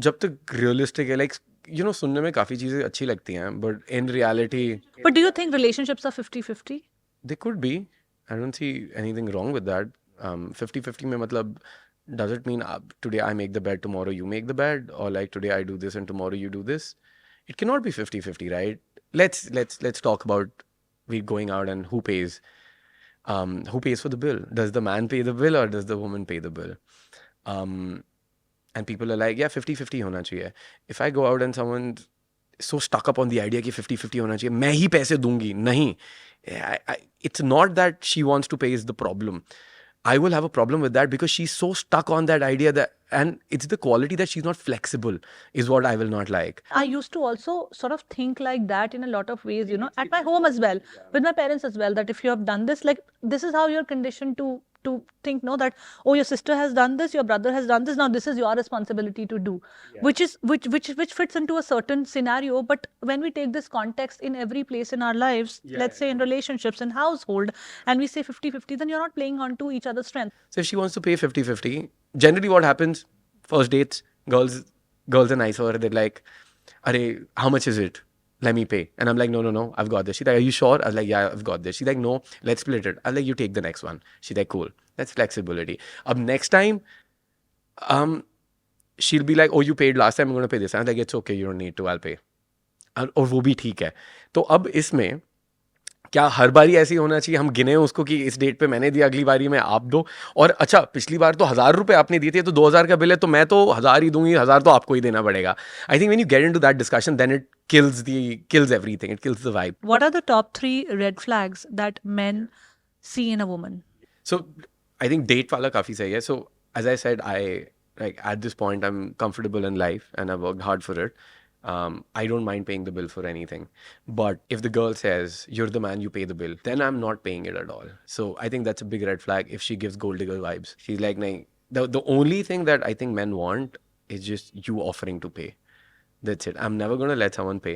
जब तक realistic है, like सुनने में काफी चीजें अच्छी लगती हैं, but in reality, But do you think relationships are 50-50? they could be. I don't see anything wrong with that. 50-50 में मतलब, does it mean today I make the bed, tomorrow you make the bed, or like today I do this and tomorrow you do this? It cannot be 50-50, right? Let's talk about we going out and who pays. Who pays for the bill? Does the man pay the bill or does the woman pay the bill? and people are like, yeah, 50-50 hona chahiye. If I go out and someone's so stuck up on the idea कि 50-50 होना चाहिए, मैं ही पैसे दूंगी, नहीं. It's not that she wants to pay is the problem. I will have a problem with that because she's so stuck on that idea that, and it's the quality that she's not flexible is what I will not like. I used to also sort of think like that in a lot of ways, at my home as well, with my parents as well, that if you have done this, like this is how you're conditioned to think, no, that oh, your sister has done this, your brother has done this, now this is your responsibility to do, which fits into a certain scenario. But when we take this context in every place in our lives, let's say in relationships, in household, and we say 50-50, then you're not playing on to each other's strength. So if she wants to pay 50-50, generally what happens, first dates, girls are nicer. They're like, "Arey, how much is it? Let me pay." And I'm like, no, I've got this. She's like, "Are you sure?" I was like, "Yeah, I've got this." She's like, "No, let's split it." I was like, "You take the next one." She's like, "Cool." That's flexibility. Next time, she'll be like, "Oh, you paid last time, I'm going to pay this." I'm like, "It's okay, you don't need to, I'll pay." और वो भी ठीक है. तो अब इसमें क्या हर बारी ऐसी होना चाहिए, हम गिने उसको कि इस डेट पे मैंने दिया, अगली बारी में आप दो, और अच्छा पिछली बार तो 1,000 रुपए आपने दिए थे तो 2,000 का बिल है तो मैं तो 1,000 ही दूंगी, 1,000 तो आपको ही देना पड़ेगा. I think when you get into that discussion then it kills everything. It kills the vibe. What are the top 3 red flags that men see in a woman? So I think date wala kafi sahi hai. So as I said, I like at this point I'm comfortable in life and I've worked hard for it. I don't mind paying the bill for anything. But if the girl says, "You're the man, you pay the bill," then I'm not paying it at all. So I think that's a big red flag if she gives gold digger vibes. She's like, "Nahin." The only thing that I think men want is just you offering to pay. That's it. I'm never going to let someone pay.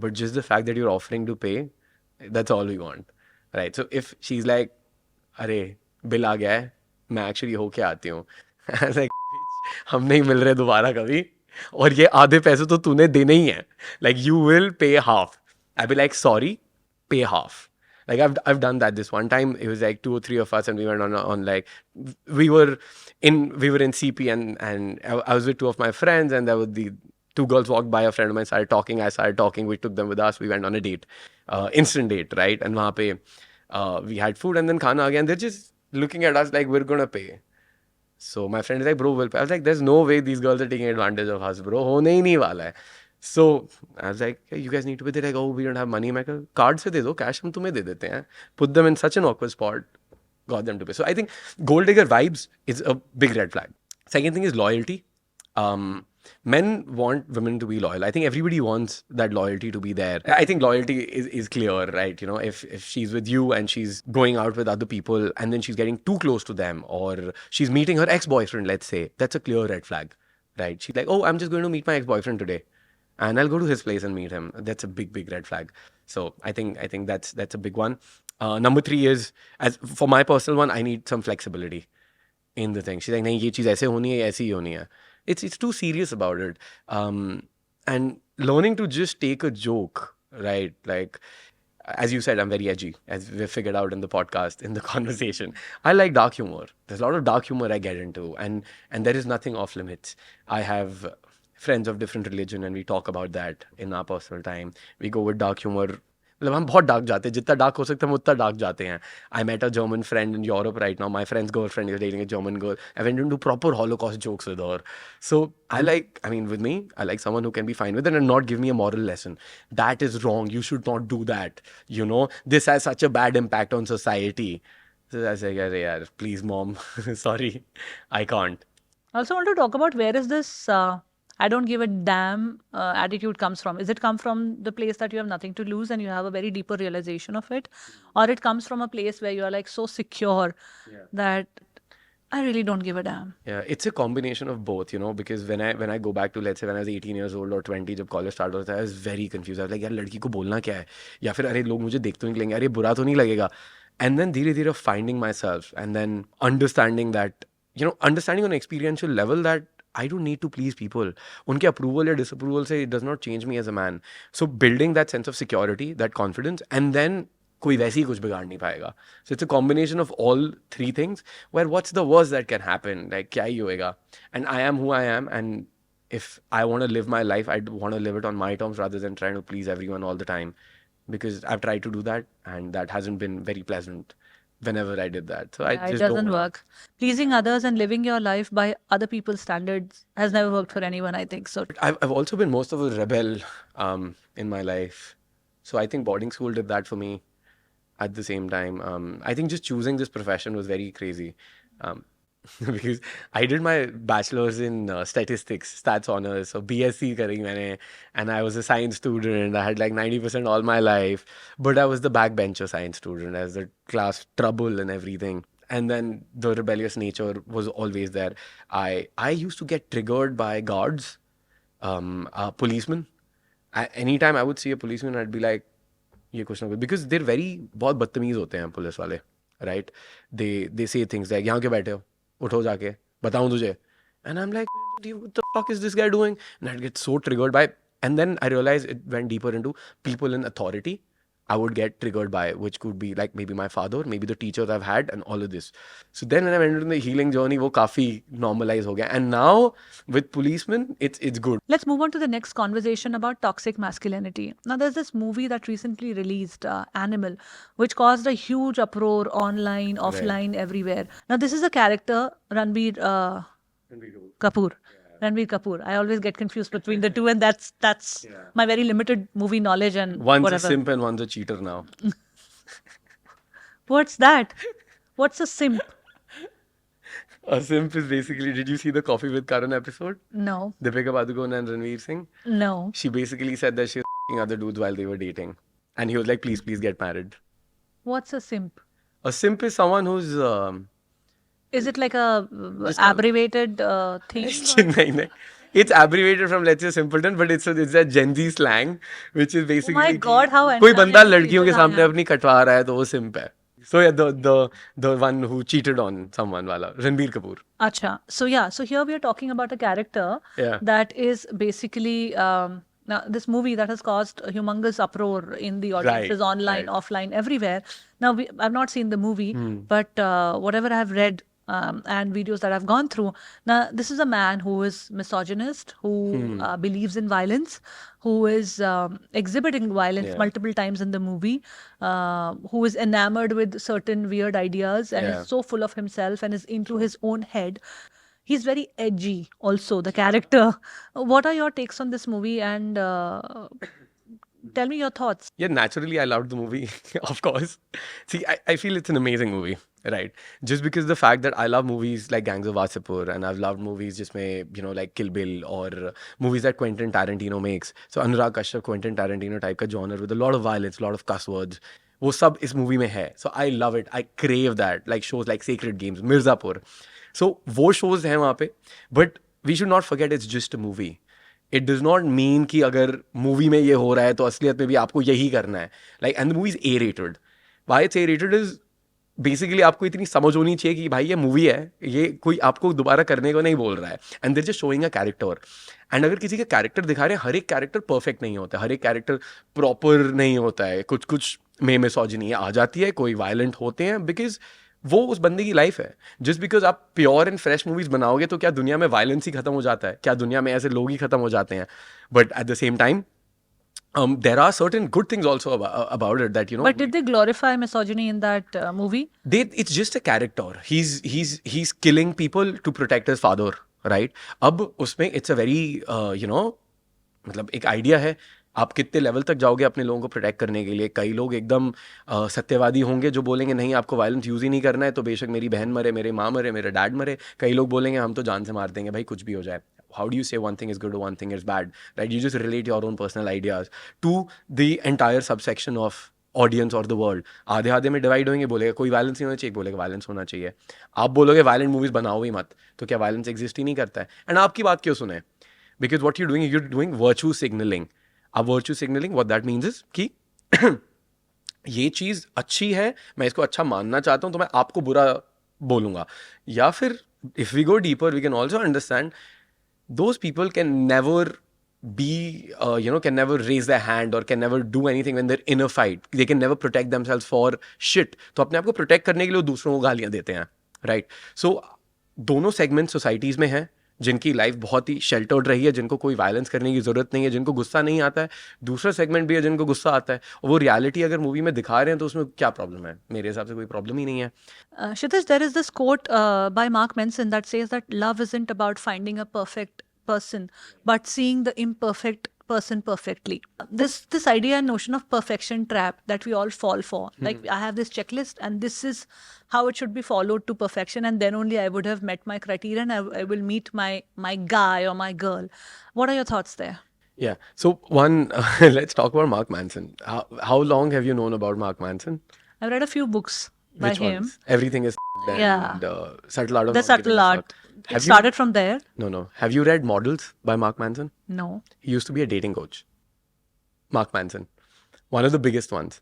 But just the fact that you're offering to pay, that's all we want. Right? So if she's like, "Arey, bill aa gaya hai, मैं actually होके आती हूँ." I was like, हम नहीं मिल रहे दोबारा कभी, और ये आधे पैसे तो तूने देने ही हैं. Like you will pay half. I'd be like, "Sorry, pay half." Like I've done that this one time. It was like 2 or 3 of us and we went on like we were in CP and I was with 2 of my friends and there were the 2 girls walked by, a friend of mine started talking, I started talking, we took them with us, we went on a date, instant date, right? And wahan pe we had food and then khana again. They're just looking at us like we're gonna pay. So my friend is like, "Bro, we'll pay." I was like, "There's no way these girls are taking advantage of us, bro. होने ही नहीं वाला है." So I was like, "Hey, you guys need to pay." They're like, "Oh, we don't have money." मैं कहा, "Card से दे दो, cash हम तुम्हें दे देते हैं." Put them in such an awkward spot, got them to pay. So I think gold digger vibes is a big red flag. Second thing is loyalty. Men want women to be loyal. I think everybody wants that loyalty to be there. I think loyalty is clear, right? You know, if she's with you and she's going out with other people and then she's getting too close to them, or she's meeting her ex-boyfriend, let's say, that's a clear red flag, right? She's like, "Oh, I'm just going to meet my ex-boyfriend today and I'll go to his place and meet him." That's a big, big red flag. So I think that's a big one. Number 3 is, as for my personal one, I need some flexibility in the thing. She's like, "नहीं, ये चीज़ ऐसे होनी है, ऐसी ही होनी है." It's too serious about it. And learning to just take a joke, right? Like, as you said, I'm very edgy, as we figured out in the podcast, in the conversation. I like dark humor. There's a lot of dark humor I get into, and there is nothing off limits. I have friends of different religion, and we talk about that in our personal time. We go with dark humor. मतलब हम बहुत dark जाते हैं, जितना dark हो सकता है हम उतना डार्क जाते हैं. I met a German friend in Europe right now. My friend's girlfriend is dating a German girl. I went into proper Holocaust jokes with her. So with me, I like someone who can be fine with it and not give me a moral lesson. That is wrong. You should not do that. You know, this has such a bad impact on society. So I was like, "Arey yaar, please mom, sorry, I can't." I also want to talk about where is this I don't give a damn attitude comes from. Is it come from the place that you have nothing to lose and you have a very deeper realization of it? Or it comes from a place where you are like so secure that I really don't give a damn? Yeah, it's a combination of both, you know, because when I go back to, let's say, when I was 18 years old or 20, जब college start होता है, I was very confused. I was like, यार लड़की को बोलना क्या है? या फिर अरे लोग मुझे देख तो नहीं लेंगे, अरे बुरा तो नहीं लगेगा? And then धीरे धीरे finding myself and then understanding that, you know, understanding on an experiential level that I don't need to please people. उनके approval या disapproval से it does not change me as a man. So building that sense of security, that confidence, and then कोई वैसे ही कुछ बिगाड़ नहीं पाएगा. So it's a combination of all 3 things where what's the worst that can happen? Like क्या ही होएगा? And I am who I am, and if I want to live my life, I want to live it on my terms rather than trying to please everyone all the time, because I've tried to do that and that hasn't been very pleasant whenever I did that. So I Yeah, it just doesn't don't. work. Pleasing others and living your life by other people's standards has never worked for anyone, I think. So, I've also been most of a rebel in my life. So I think boarding school did that for me at the same time. I think just choosing this profession was very crazy. Um, because I did my bachelor's in statistics, stats honors, so BSc करी मैंने, and I was a science student. I had like 90% all my life, but I was the backbencher science student, as the class trouble and everything. And then the rebellious nature was always there. I used to get triggered by guards, policemen. Anytime I would see a policeman, I'd be like, ये कुछ ना कुछ, because they're very बहुत बदतमीज होते हैं police वाले, right? They say things like यहाँ क्यों बैठे हो, उठो जाके बताऊँ तुझे, and I'm like, what the fuck is this guy doing? And I'd get so triggered by, and then I realized it went deeper into people in authority. I would get triggered by, which could be like maybe my father, maybe the teachers I've had, and all of this. So then when I went into the healing journey, वो काफी normalize हो गया. And now with policemen, it's good. let's move on to the next conversation about toxic masculinity. Now, there's this movie that recently released, Animal, which caused a huge uproar online, offline, everywhere. Now, this is a character, Ranbir Kapoor. Ranbir Kapoor. I always get confused between the two, and that's my very limited movie knowledge and One's whatever. a simp and one's a cheater now. What's that? What's a simp? A simp is basically, did you see the Coffee with Karan episode? No. Deepika Padukone and Ranveer Singh? No. She basically said that she was f***ing other dudes while they were dating. And he was like, please, please get married. What's a simp? A simp is someone who's... Is it like a abbreviated thing? nahi, nahi. It's abbreviated from, let's say, simpleton, but it's a Gen Z slang, which is basically... Oh my God, how कोई बंदा entirely लड़कियों के people सामने are. अपनी कटवा रहा है तो वो simp है. So yeah, the one who cheated on someone wala, Ranbir Kapoor. Acha. So yeah, so here we are talking about a character Yeah. that is basically now this movie that has caused a humongous uproar in the audiences, Right, online, right. offline, everywhere. Now I've not seen the movie, but whatever I've read and videos that I've gone through. Now, this is a man who is misogynist, who believes in violence, who is exhibiting violence Yeah. multiple times in the movie, who is enamored with certain weird ideas and Yeah. is so full of himself and is into his own head. He's very edgy, also, the character. What are your takes on this movie? And tell me your thoughts. Yeah, naturally, I loved the movie, of course. See, I feel it's an amazing movie, right? Just because the fact that I love movies like Gangs of Wasseypur, and I've loved movies just like Kill Bill, or movies that Quentin Tarantino makes. So Anurag Kashyap, Quentin Tarantino type का genre with a lot of violence, a lot of cuss words. वो सब इस movie में है. So I love it. I crave that. Like shows like Sacred Games, Mirzapur. So वो shows हैं वहाँ पे. But we should not forget it's just a movie. It does not mean कि अगर मूवी में ये हो रहा है तो असलियत में भी आपको यही करना है. Like, and the movie is A-rated. Why it's A-rated is basically आपको इतनी समझ होनी चाहिए कि भाई ये मूवी है, ये कोई आपको दोबारा करने को नहीं बोल रहा है. And they're just showing a character. And अगर किसी का कैरेक्टर दिखा रहे हैं, हर एक कैरेक्टर परफेक्ट नहीं होता, हर एक कैरेक्टर प्रॉपर नहीं होता है. कुछ कुछ में मिसोजिनी आ जाती है, कोई वायलेंट होते हैं, बिकॉज वो उस बंदे की लाइफ है. जस्ट बिकॉज आप प्योर एंड फ्रेश मूवीज बनाओगे तो क्या दुनिया में वायलेंस ही खत्म हो जाता है? क्या दुनिया में ऐसे लोग ही खत्म हो जाते हैं? But at the same time there are certain good things also about it that But did they glorify misogyny in that movie? it's just a character. He's killing people to protect his father, right? अब उसमें it's a very मतलब एक idea है. आप कितने level तक जाओगे अपने लोगों को प्रोटेक्ट करने के लिए? कई लोग एकदम सत्यवादी होंगे जो बोलेंगे नहीं आपको वायलेंस यूज ही नहीं करना है, तो बेशक मेरी बहन मरे, मेरे माँ मरे, मेरे डैड मरे. कई लोग बोलेंगे हम तो जान से मार देंगे, भाई कुछ भी हो जाए. How do you say one thing is good or one thing is bad, right? You just relate your own personal ideas to the entire subsection of audience और द वर्ल्ड. आधे आधे में डिवाइड होंगे, बोलेगा कोई वायलेंस नहीं होना चाहिए, बोलेगा वायलेंस होना चाहिए. आप बोलोगे वायलेंट मूवीज बनाओ ही मत, तो क्या वायलेंस एग्जिस्ट ही नहीं करता है? एंड आपकी बात क्यों सुने? Because what you doing virtue signalling. अब virtue signalling what that means is कि ये चीज़ अच्छी है, मैं इसको अच्छा मानना चाहता हूँ, तो मैं आपको बुरा बोलूँगा. या फिर if we go deeper we can also understand those people can never be can never raise their hand or can never do anything when they're in a fight. They can never protect themselves for shit. तो अपने आप को protect करने के लिए वो दूसरों को गालियां देते हैं, right? So दोनों सेगमेंट सोसाइटीज में हैं, जिनकी लाइफ बहुत ही शेल्टर्ड रही है, जिनको कोई वायलेंस करने की जरूरत नहीं है, जिनको गुस्सा नहीं आता है. दूसरा सेगमेंट भी है जिनको गुस्सा आता है. और वो रियलिटी अगर मूवी में दिखा रहे हैं तो उसमें क्या प्रॉब्लम है? मेरे हिसाब से कोई प्रॉब्लम ही नहीं है. Kshitij, there is this quote by Mark Manson that says that love isn't about finding a perfect person, but seeing the imperfect person perfectly. This idea and notion of perfection trap that we all fall for. Like, I have this checklist and this is how it should be followed to perfection, and then only I would have met my criteria and I will meet my guy or my girl. What are your thoughts there? Yeah. So one, let's talk about Mark Manson. How long have you known about Mark Manson? I've read a few books by Which him. ones? Everything is and Yeah. Subtle Art of The Not Subtle Giving a Art. Fuck. It Have you? started from there. No. Have you read Models by Mark Manson? No. He used to be a dating coach. Mark Manson, one of the biggest ones.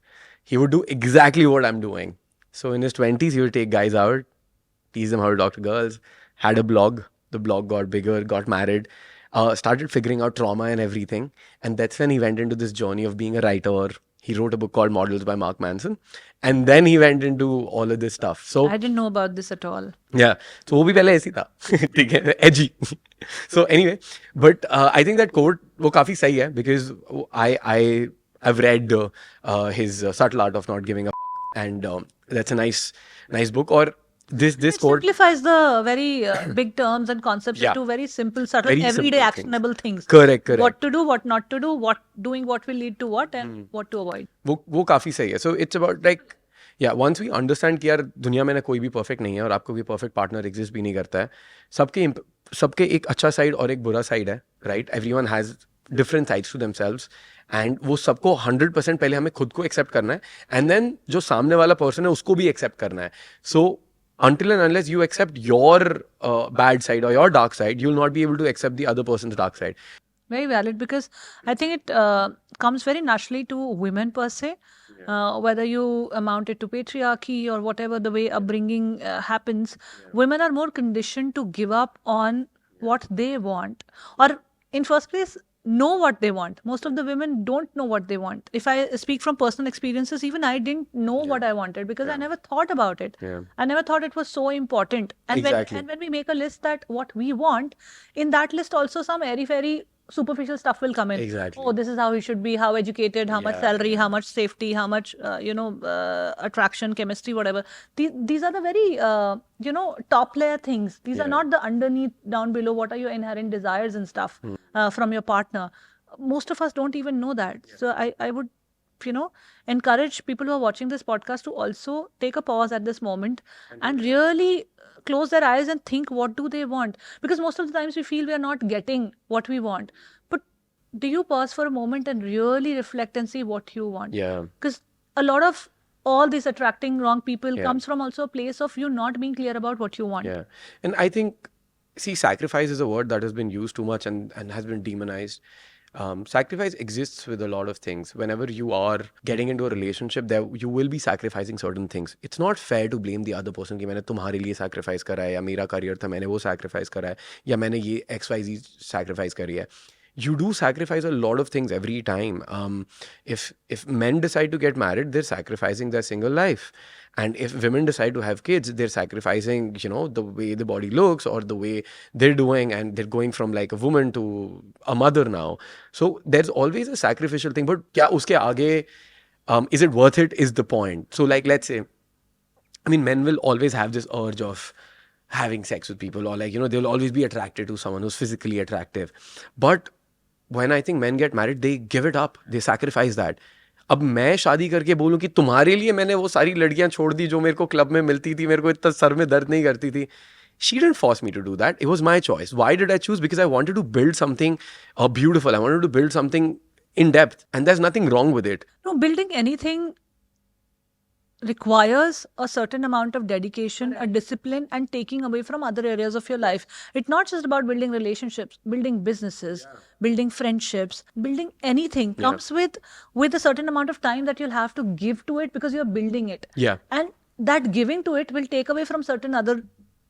He would do exactly what I'm doing. So in his 20s, he would take guys out, teach them how to talk to girls, had a blog. The blog got bigger, got married, started figuring out trauma and everything. And that's when he went into this journey of being a writer. He wrote a book called Models by Mark Manson. And then he went into all of this stuff. So I didn't know about this at all. yeah, so वो भी पहले ऐसी था. ठीक है, edgy. So anyway, but I think that quote वो काफी सही है because I've read his Subtle Art of Not Giving a F- and that's a nice book. Or this It quote, simplifies the very big terms and concepts Yeah. into very simple, subtle, Very everyday, simple actionable things. correct. What to do, what not to do, what will lead to what, and what to avoid. वो काफी सही है. So it's about like once we understand कि यार दुनिया में ना कोई भी परफेक्ट नहीं है और आपको भी परफेक्ट पार्टनर एग्जिस्ट भी नहीं करता है. सबके एक अच्छा साइड और एक बुरा साइड है, right? Everyone has different sides to themselves and वो सबको 100% पहले हमें खुद को एक्सेप्ट करना है एंड देन जो सामने वाला पर्सन है उसको भी एक्सेप्ट करना है. सो until and unless you accept your bad side or your dark side, you'll not be able to accept the other person's dark side. Very valid, because I think it comes very naturally to women per se. Whether you amount it to patriarchy or whatever the way upbringing happens, women are more conditioned to give up on what they want, or in first place know what they want. Most of the women don't know what they want. If I speak from personal experiences, even I didn't know what I wanted because I never thought about it. I never thought it was so important. And Exactly. when we make a list that what we want, in that list also some airy-fairy superficial stuff will come in. Exactly. Oh, this is how he should be, how educated, how much salary, how much safety, how much, attraction, chemistry, whatever. These are the very, top layer things. These are not the underneath, down below, what are your inherent desires and stuff from your partner. Most of us don't even know that. So I would, encourage people who are watching this podcast to also take a pause at this moment and really close their eyes and think, what do they want? Because most of the times we feel we are not getting what we want. But do you pause for a moment and really reflect and see what you want? Yeah. Because a lot of all these attracting wrong people comes from also a place of you not being clear about what you want. Yeah. And I think, sacrifice is a word that has been used too much and has been demonized. Sacrifice exists with a lot of things. Whenever you are getting into a relationship, there you will be sacrificing certain things. It's not fair to blame the other person कि मैंने तुम्हारे लिए sacrifice करा है या मेरा career था मैंने वो sacrifice करा है या मैंने ये XYZ sacrifice करी है. You do sacrifice a lot of things every time. If men decide to get married, they're sacrificing their single life. And if women decide to have kids, they're sacrificing, the way the body looks or the way they're doing, and they're going from like a woman to a mother now. So there's always a sacrificial thing. But kya uske aage, is it worth it is the point. So like, let's say, men will always have this urge of having sex with people, or like, they'll always be attracted to someone who's physically attractive. But when I think men get married, they give it up. They sacrifice that. अब मैं शादी करके बोलूं कि तुम्हारे लिए मैंने वो सारी लड़कियां छोड़ दी जो मेरे को क्लब में मिलती थी, मेरे को इतना सर में दर्द नहीं करती थी. She didn't force me to do that. It was my choice. Why did I choose? Because I wanted to build something beautiful. I wanted to build something in depth. And there's nothing wrong with it. No, building anything requires a certain amount of dedication, a discipline, and taking away from other areas of your life. It's not just about building relationships, building businesses, building friendships, building anything comes with a certain amount of time that you'll have to give to it because you're building it. Yeah. And that giving to it will take away from certain other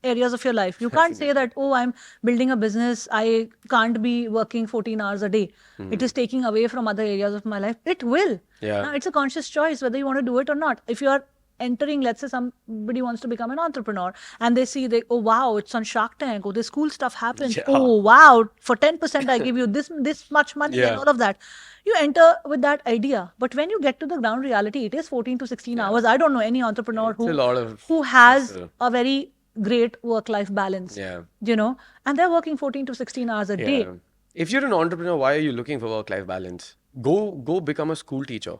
areas of your life. You can't say that, oh, I'm building a business, I can't be working 14 hours a day. It is taking away from other areas of my life. It will. Yeah. Now, it's a conscious choice whether you want to do it or not. If you are entering, let's say somebody wants to become an entrepreneur and they see, oh wow, it's on Shark Tank, oh this cool stuff happens, Yeah. oh wow, for 10% I give you this much money, and Yeah. all of that. You enter with that idea, but when you get to the ground reality, it is 14 to 16 Yeah. hours. I don't know any entrepreneur It's a lot of who has hustle. a very great work-life balance, Yeah. you know, and they're working 14 to 16 hours a day. Yeah. If you're an entrepreneur, why are you looking for work-life balance? Go become a school teacher.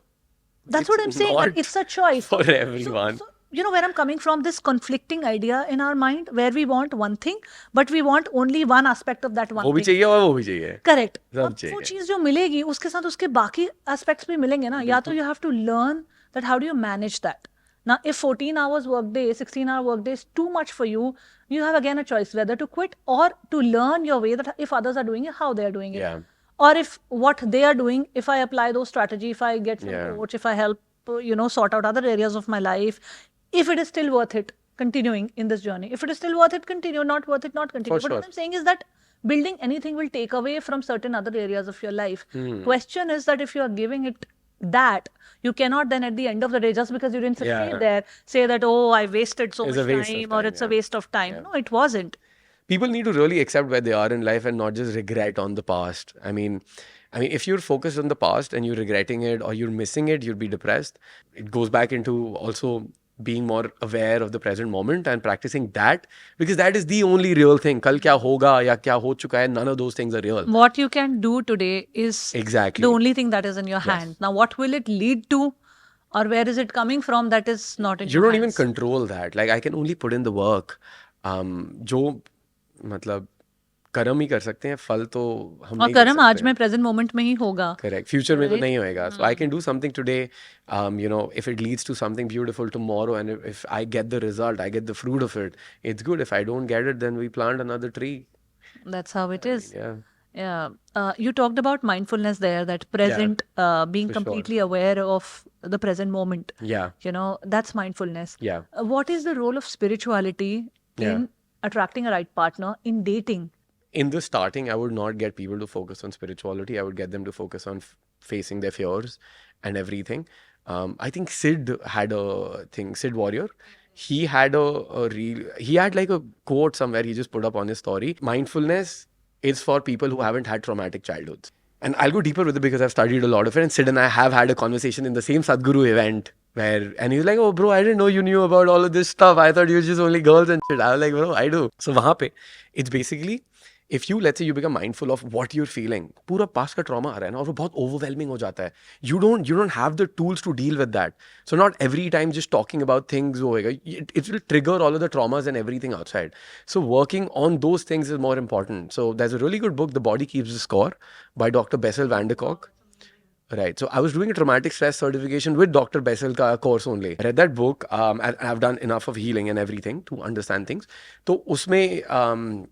That's what I'm It's saying, that not it's a choice. for everyone. So, you know where I'm coming from, this conflicting idea in our mind where we want one thing, but we want only one aspect of that वो one भी thing. चाहिए और वो भी चाहिए. Correct. सब अब वो चाहिए. चीज जो मिलेगी उसके साथ उसके बाकी एस्पेक्ट्स भी मिलेंगे ना. या तो you have to learn that how do you manage that. Now, if 14 hours work day, 16-hour work day is too much for you, you have again a choice whether to quit or to learn your way, that if others are doing it, how they are doing it. Yeah. Or if what they are doing, if I apply those strategy, if I get some Yeah. coach, if I help, sort out other areas of my life, if it is still worth it continuing in this journey. If it is still worth it, continue. Not worth it, not continue. For But sure. what I'm saying is that building anything will take away from certain other areas of your life. Question is that if you are giving it that, you cannot then at the end of the day, just because you didn't Yeah. succeed there, say that, oh, I wasted so It's a much waste of time, or time, it's a yeah. waste of time. No, it wasn't. People need to really accept where they are in life and not just regret on the past. I mean, if you're focused on the past and you're regretting it or you're missing it, you'll be depressed. It goes back into also being more aware of the present moment and practicing that, because that is the only real thing. Kal kya hoga ya kya ho chuka hai, none of those things are real. What you can do today is Exactly. the only thing that is in your hand. Now, what will it lead to, or where is it coming from, that is not in You your don't even hands. control that. Like, I can only put in the work. जो मतलब कर्म ही कर सकते हैं, फल तो हम और नहीं कर कर्म आज सकते. में प्रेजेंट मोमेंट में ही होगा. Correct. Future में तो नहीं होएगा. So I can do something today. If it leads to something beautiful tomorrow, and if I get the result, I get the fruit of it, it's good. If I don't get it, then we plant another tree. That's how it is. Yeah. Yeah. You talked about mindfulness there, that present, being for sure. completely aware of the present moment. Yeah. That's mindfulness. Yeah. What is the role of spirituality in attracting a right partner in dating? In the starting, I would not get people to focus on spirituality. I would get them to focus on facing their fears and everything. I think Sid had a thing, Sid Warrior. He had he had like a quote somewhere he just put up on his story. Mindfulness is for people who haven't had traumatic childhoods. And I'll go deeper with it because I've studied a lot of it. And Sid and I have had a conversation in the same Sadhguru event and he was like, oh bro, I didn't know you knew about all of this stuff. I thought you were just only girls and shit. I was like, bro, I do. So wahan pe, it's basically, if you, let's say you become mindful of what you're feeling, पूरा past का trauma आ रहा है ना, और वो बहुत overwhelming हो जाता है. You don't have the tools to deal with that. So not every time just talking about things होएगा. It will trigger all of the traumas and everything outside. So working on those things is more important. So there's a really good book, The Body Keeps the Score, by Dr. Bessel van der Kolk. Right. So I was doing a traumatic stress certification with Dr. Bessel ka course only. I read that book. I've done enough of healing and everything to understand things. So usme,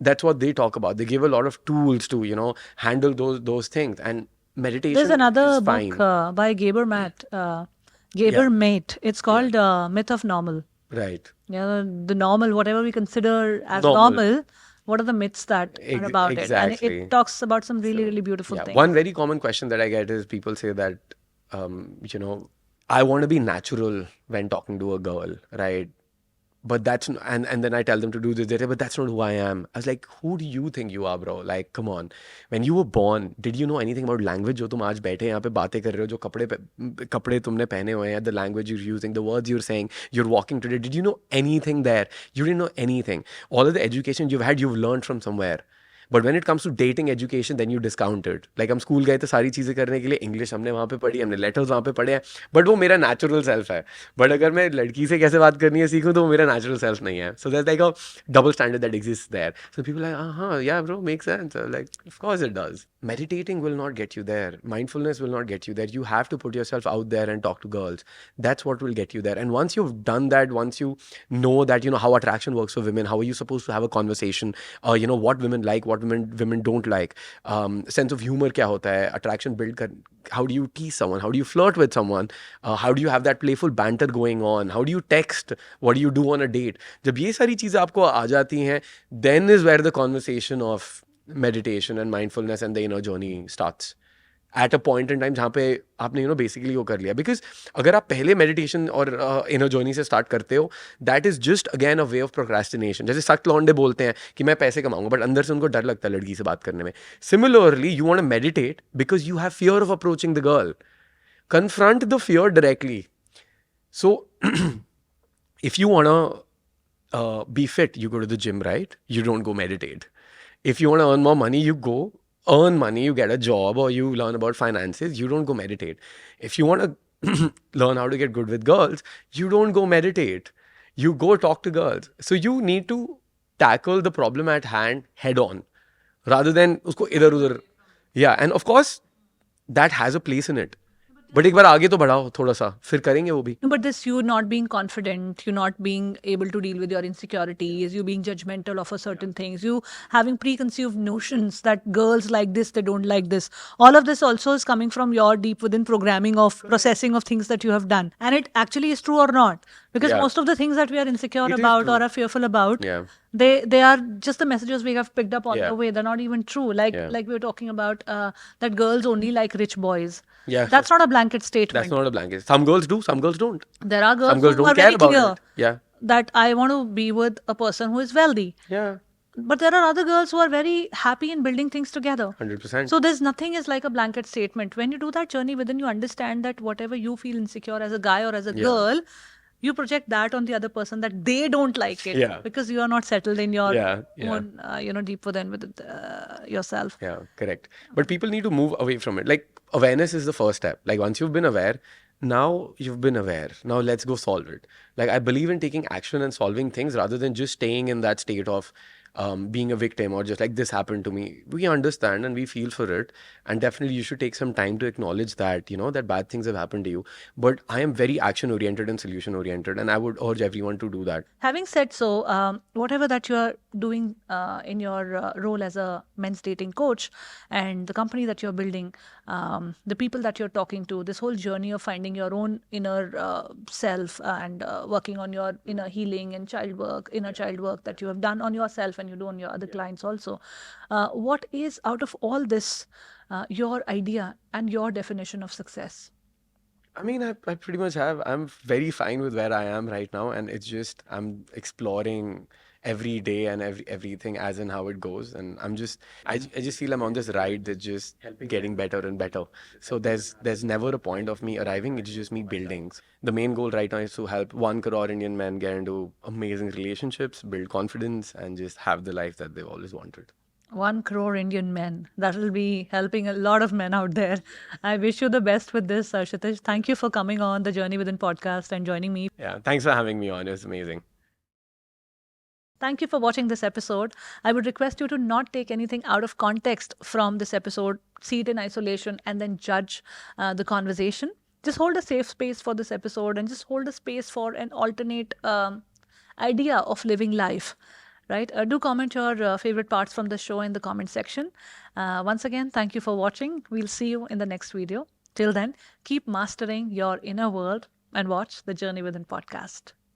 that's what they talk about. They give a lot of tools to, handle those things. And meditation There's another is fine. book by Gaber Mate. It's called Myth of Normal. Right. Yeah, the normal, whatever we consider as Normal. normal, what are the myths that are about it? And exactly. it talks about some really, really beautiful Yeah. things. One very common question that I get is people say that, I want to be natural when talking to a girl, right? But that's, and then I tell them to do this, they say, but that's not who I am. I was like, who do you think you are, bro? Like, come on. When you were born, did you know anything about language? जो तुम आज बैठे यहाँ पे बातें कर रहे हो, जो कपड़े तुमने पहने हुए हैं, the language you're using, the words you're saying, you're walking today. Did you know anything there? You didn't know anything. All of the education you've had, you've learned from somewhere. But when it comes to dating education, then you discount it. Like हम school गए तो सारी चीज़ें करने के लिए English हमने वहाँ पे पढ़ी, हमने लेटर्स वहाँ पे पढ़े हैं, बट वो मेरा नेचुरल सेल्फ है. बट अगर मैं लड़की से कैसे बात करनी है सीखूँ तो वो मेरा नेचुरल सेल्फ नहीं है. So there's like a double standard that exists there. So people are like, yeah bro, makes sense. Like, of course it does. Meditating will not get you there. Mindfulness will not get you there. You have to put yourself out there and talk to girls. That's what will get you there. And once you've done that, once you know that, how attraction works for women, how are you supposed to have a conversation, what women like, what women don't like, sense of humor kya hota hai, attraction build how do you tease someone, how do you flirt with someone, how do you have that playful banter going on, how do you text, what do you do on a date. जब ये सारी चीज़ें आपको आ जाती हैं, then is where the conversation of meditation and mindfulness and the inner journey starts. at a point in time जहाँ पे आपने basically वो कर लिया. Because अगर आप पहले meditation और inner journey से start करते हो, that is just again a way of procrastination. जैसे सख्त लौंडे बोलते हैं कि मैं पैसे कमाऊंगा, but अंदर से उनको डर लगता है लड़की से बात करने में. Similarly, you want to meditate because you have fear of approaching the girl. Confront the fear directly. So if you want to be fit, you go to the gym, right? You don't go meditate. If you want to earn more money, you go earn money, you get a job, or you learn about finances. You don't go meditate. If you want to learn how to get good with girls, you don't go meditate. You go talk to girls. So you need to tackle the problem at hand head on rather than usko idhar udhar. Yeah, and of course that has a place in it. But एक बार आगे तो बढ़ाओ थोड़ा सा, फिर करेंगे वो भी. No, but this you not being confident, you not being able to deal with your insecurities, you being judgmental of a certain things, you having preconceived notions that girls like this, they don't like this. All of this also is coming from your deep within programming of processing of things that you have done. And it actually is true or not. Because Yeah. most of the things that we are insecure It is about true. or are fearful about, Yeah. they are just the messages we have picked up on Yeah. the way. They're not even true. Like Yeah. like we were talking about that girls only like rich boys. Yeah. That's not a blanket statement. That's not a blanket. Some girls do, some girls don't. There are girls, Some girls who don't are care very about clear it. Yeah. that I want to be with a person who is wealthy. Yeah. But there are other girls who are very happy in building things together. 100%. So there's nothing is like a blanket statement. When you do that journey within, you understand that whatever you feel insecure as a guy or as a girl, you project that on the other person that they don't like it. Yeah. Because you are not settled in your Yeah, yeah. own, deep within with yourself. Yeah, correct. But people need to move away from it. Like, awareness is the first step. Like, once you've been aware, now you've been aware. Now let's go solve it. Like, I believe in taking action and solving things rather than just staying in that state of being a victim or just like this happened to me. We understand and we feel for it. And definitely you should take some time to acknowledge that, that bad things have happened to you. But I am very action oriented and solution oriented. And I would urge everyone to do that. Having said so, whatever that you are doing in your role as a men's dating coach and the company that you're building, the people that you're talking to, this whole journey of finding your own inner self and working on your inner healing and inner child work that you have done on yourself and you do on your other clients also. What is out of all this your idea and your definition of success? I mean, I pretty much have. I'm very fine with where I am right now, and it's just I'm exploring every day and everything as in how it goes, and I just feel I'm on this ride that's just getting better and better. So there's never a point of me arriving. It's just me building. The main goal right now is to help 1 crore Indian men get into amazing relationships, build confidence, and just have the life that they've always wanted. 1 crore Indian men. That will be helping a lot of men out there. I wish you the best with this, Kshitij. Thank you for coming on the Journey Within podcast and joining me. Yeah, thanks for having me on. It's amazing. Thank you for watching this episode. I would request you to not take anything out of context from this episode, see it in isolation, and then judge the conversation. Just hold a safe space for this episode and just hold a space for an alternate idea of living life. Right? Do comment your favorite parts from the show in the comment section. Once again, thank you for watching. We'll see you in the next video. Till then, keep mastering your inner world and watch the Journey Within podcast.